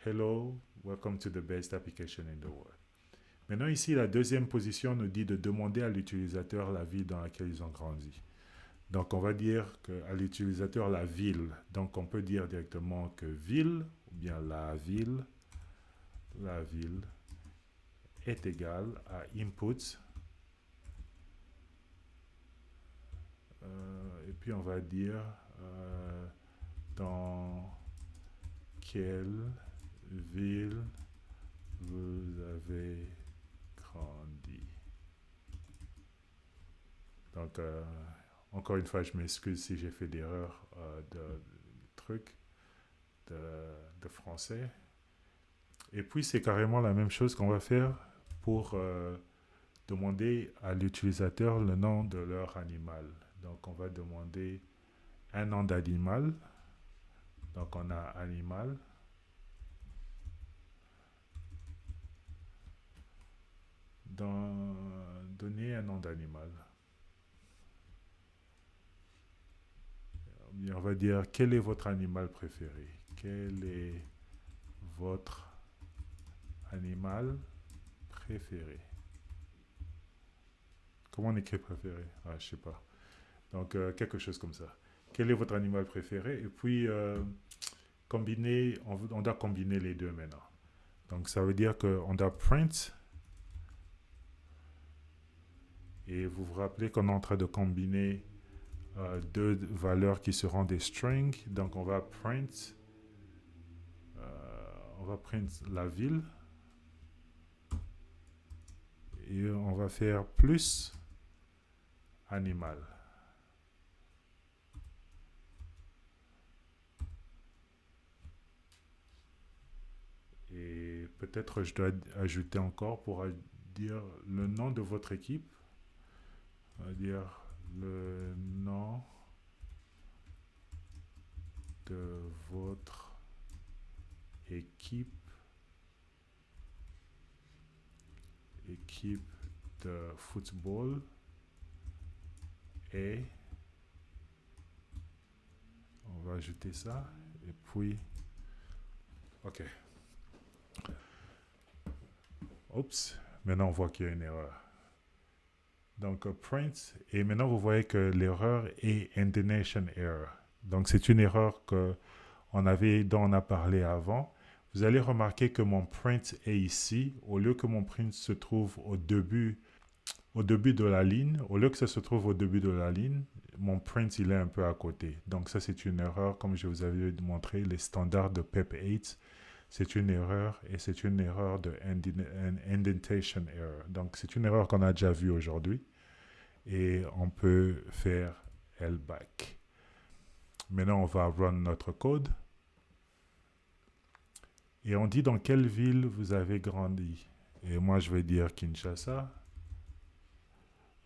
Hello, welcome to the best application in the world. Maintenant, ici, la deuxième position nous dit de demander à l'utilisateur la ville dans laquelle ils ont grandi. Donc, on va dire à l'utilisateur la ville. Donc, on peut dire directement que ville, ou bien la ville est égale à input. Et puis, on va dire dans quelle ville vous avez grandi. Donc, encore une fois, je m'excuse si j'ai fait d'erreur de truc de français. Et puis, c'est carrément la même chose qu'on va faire pour demander à l'utilisateur le nom de leur animal. Donc, on va demander un nom d'animal. Donc, on a animal. Donner un nom d'animal. On va dire quel est votre animal préféré. Quel est votre animal préféré? Comment on écrit préféré? Ah, je sais pas. Donc, quelque chose comme ça. Quel est votre animal préféré? Et puis, combiner, on doit combiner les deux maintenant. Donc, ça veut dire qu'on doit print. Et vous vous rappelez qu'on est en train de combiner deux valeurs qui seront des strings. Donc, on va print la ville. Et on va faire plus animal. Et peut-être je dois ajouter encore pour dire le nom de votre équipe. On va dire le nom de votre équipe de football et on va ajouter ça et puis ok. Oups, maintenant on voit qu'il y a une erreur. Donc print et maintenant vous voyez que l'erreur est indentation error. Donc c'est une erreur dont on a parlé avant. Vous allez remarquer que mon print est ici au lieu que mon print se trouve au début de la ligne. Au lieu que ça se trouve au début de la ligne, mon print il est un peu à côté. Donc ça c'est une erreur comme je vous avais montré les standards de PEP8. C'est une erreur et c'est une erreur de indentation error. Donc c'est une erreur qu'on a déjà vue aujourd'hui et on peut faire LBack. Maintenant on va run notre code et on dit dans quelle ville vous avez grandi. Et moi je vais dire Kinshasa.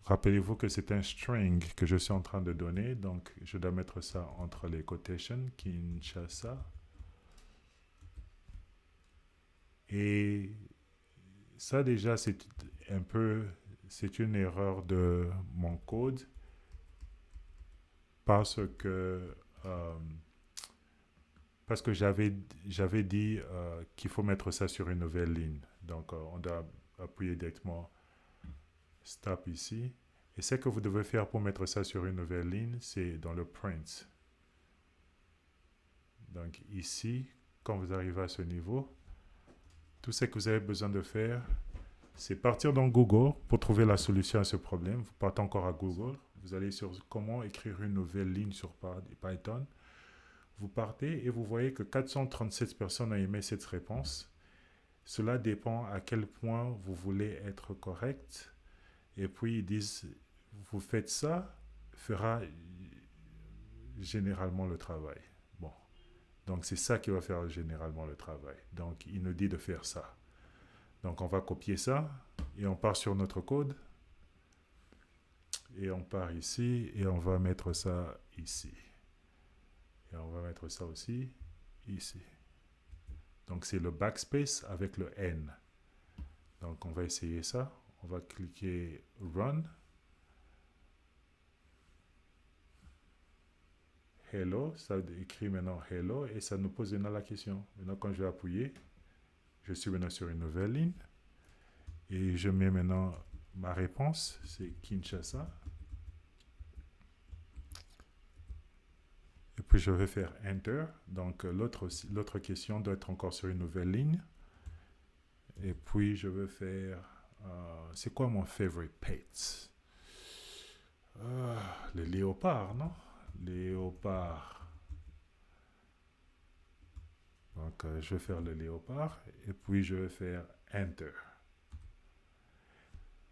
Rappelez-vous que c'est un string que je suis en train de donner, donc je dois mettre ça entre les quotations, Kinshasa. Et ça déjà, c'est une erreur de mon code parce que j'avais dit qu'il faut mettre ça sur une nouvelle ligne. Donc on doit appuyer directement stop ici. Et ce que vous devez faire pour mettre ça sur une nouvelle ligne, c'est dans le print. Donc ici, quand vous arrivez à ce niveau, tout ce que vous avez besoin de faire, c'est partir dans Google pour trouver la solution à ce problème. Vous partez encore à Google, vous allez sur comment écrire une nouvelle ligne sur Python. Vous partez et vous voyez que 437 personnes ont aimé cette réponse. Cela dépend à quel point vous voulez être correct. Et puis ils disent, vous faites ça, fera généralement le travail. Bon, donc c'est ça qui va faire généralement le travail. Donc il nous dit de faire ça. Donc on va copier ça et on part sur notre code. Et on part ici et on va mettre ça ici. Et on va mettre ça aussi ici. Donc c'est le backspace avec le N. Donc on va essayer ça. On va cliquer Run. Hello, ça écrit maintenant Hello et ça nous pose maintenant la question. Maintenant quand je vais appuyer, je suis maintenant sur une nouvelle ligne. Et je mets maintenant ma réponse, c'est Kinshasa. Et puis je vais faire Enter. Donc l'autre question doit être encore sur une nouvelle ligne. Et puis je vais faire... c'est quoi mon favorite pets? Le léopard, non? Léopard. Donc je vais faire le léopard. Et puis je vais faire Enter.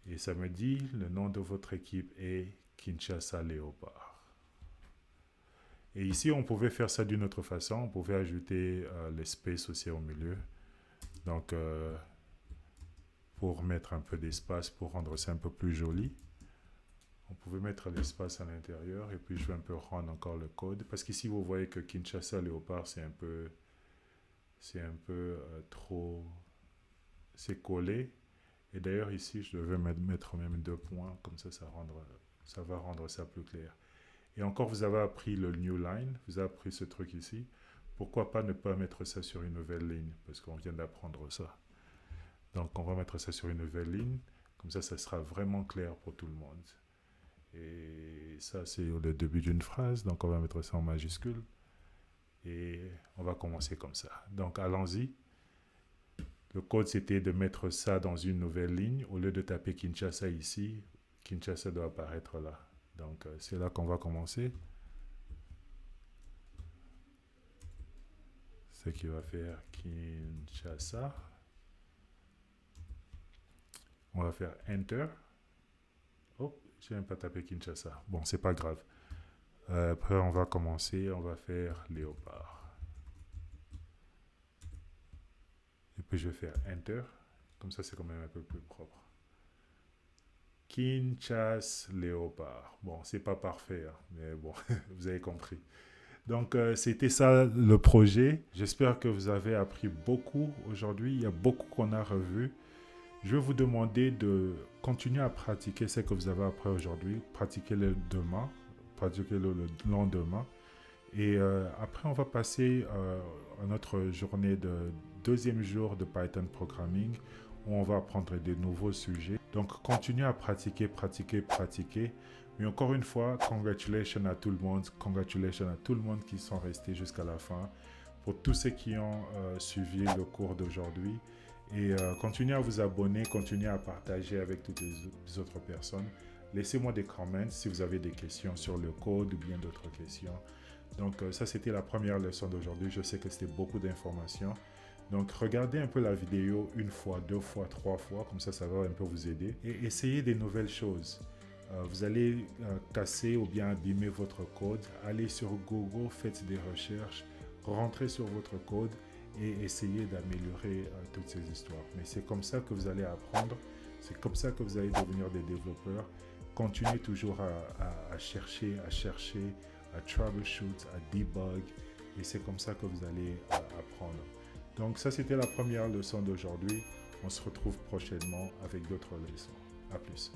Et ça me dit le nom de votre équipe est Kinshasa Léopard. Et ici, on pouvait faire ça d'une autre façon. On pouvait ajouter l'espace aussi au milieu. Donc, pour mettre un peu d'espace, pour rendre ça un peu plus joli, on pouvait mettre l'espace à l'intérieur. Et puis, je vais un peu rendre encore le code. Parce qu'ici, vous voyez que Kinshasa Léopard, c'est un peu trop... C'est collé. Et d'ailleurs, ici, je devais mettre même 2 points. Comme ça, ça va rendre ça plus clair. Et encore, vous avez appris le New Line. Vous avez appris ce truc ici. Pourquoi pas ne pas mettre ça sur une nouvelle ligne? Parce qu'on vient d'apprendre ça. Donc, on va mettre ça sur une nouvelle ligne. Comme ça sera vraiment clair pour tout le monde. Et ça, c'est le début d'une phrase. Donc, on va mettre ça en majuscule. Et on va commencer comme ça. Donc, allons-y. Le code, c'était de mettre ça dans une nouvelle ligne. Au lieu de taper Kinshasa ici, Kinshasa doit apparaître là. Donc, c'est là qu'on va commencer. Ce qui va faire Kinshasa. On va faire Enter. Oh, je n'ai même pas tapé Kinshasa. Bon, c'est pas grave. Après, on va commencer. On va faire Léopard. Et puis, je vais faire Enter. Comme ça, c'est quand même un peu plus propre. Kinshasa Léopard. Bon, c'est pas parfait, hein, mais bon, vous avez compris. Donc, c'était ça le projet. J'espère que vous avez appris beaucoup aujourd'hui. Il y a beaucoup qu'on a revu. Je vais vous demander de continuer à pratiquer ce que vous avez appris aujourd'hui. Pratiquez-le demain, pratiquez-le le lendemain. Et après, on va passer à notre journée de deuxième jour de Python Programming où on va apprendre des nouveaux sujets. Donc, continuez à pratiquer, pratiquer, pratiquer. Mais encore une fois, congratulations à tout le monde qui sont restés jusqu'à la fin. Pour tous ceux qui ont suivi le cours d'aujourd'hui. Et continuez à vous abonner, continuez à partager avec toutes les autres personnes. Laissez-moi des commentaires si vous avez des questions sur le code ou bien d'autres questions. Donc, ça, c'était la première leçon d'aujourd'hui. Je sais que c'était beaucoup d'informations. Donc, regardez un peu la vidéo 1 fois, 2 fois, 3 fois. Comme ça, ça va un peu vous aider. Et essayez des nouvelles choses. Vous allez casser ou bien abîmer votre code. Allez sur Google, faites des recherches, rentrez sur votre code et essayez d'améliorer toutes ces histoires. Mais c'est comme ça que vous allez apprendre. C'est comme ça que vous allez devenir des développeurs. Continuez toujours à chercher, à troubleshoot, à debug. Et c'est comme ça que vous allez apprendre. Donc ça, c'était la première leçon d'aujourd'hui. On se retrouve prochainement avec d'autres leçons. À plus.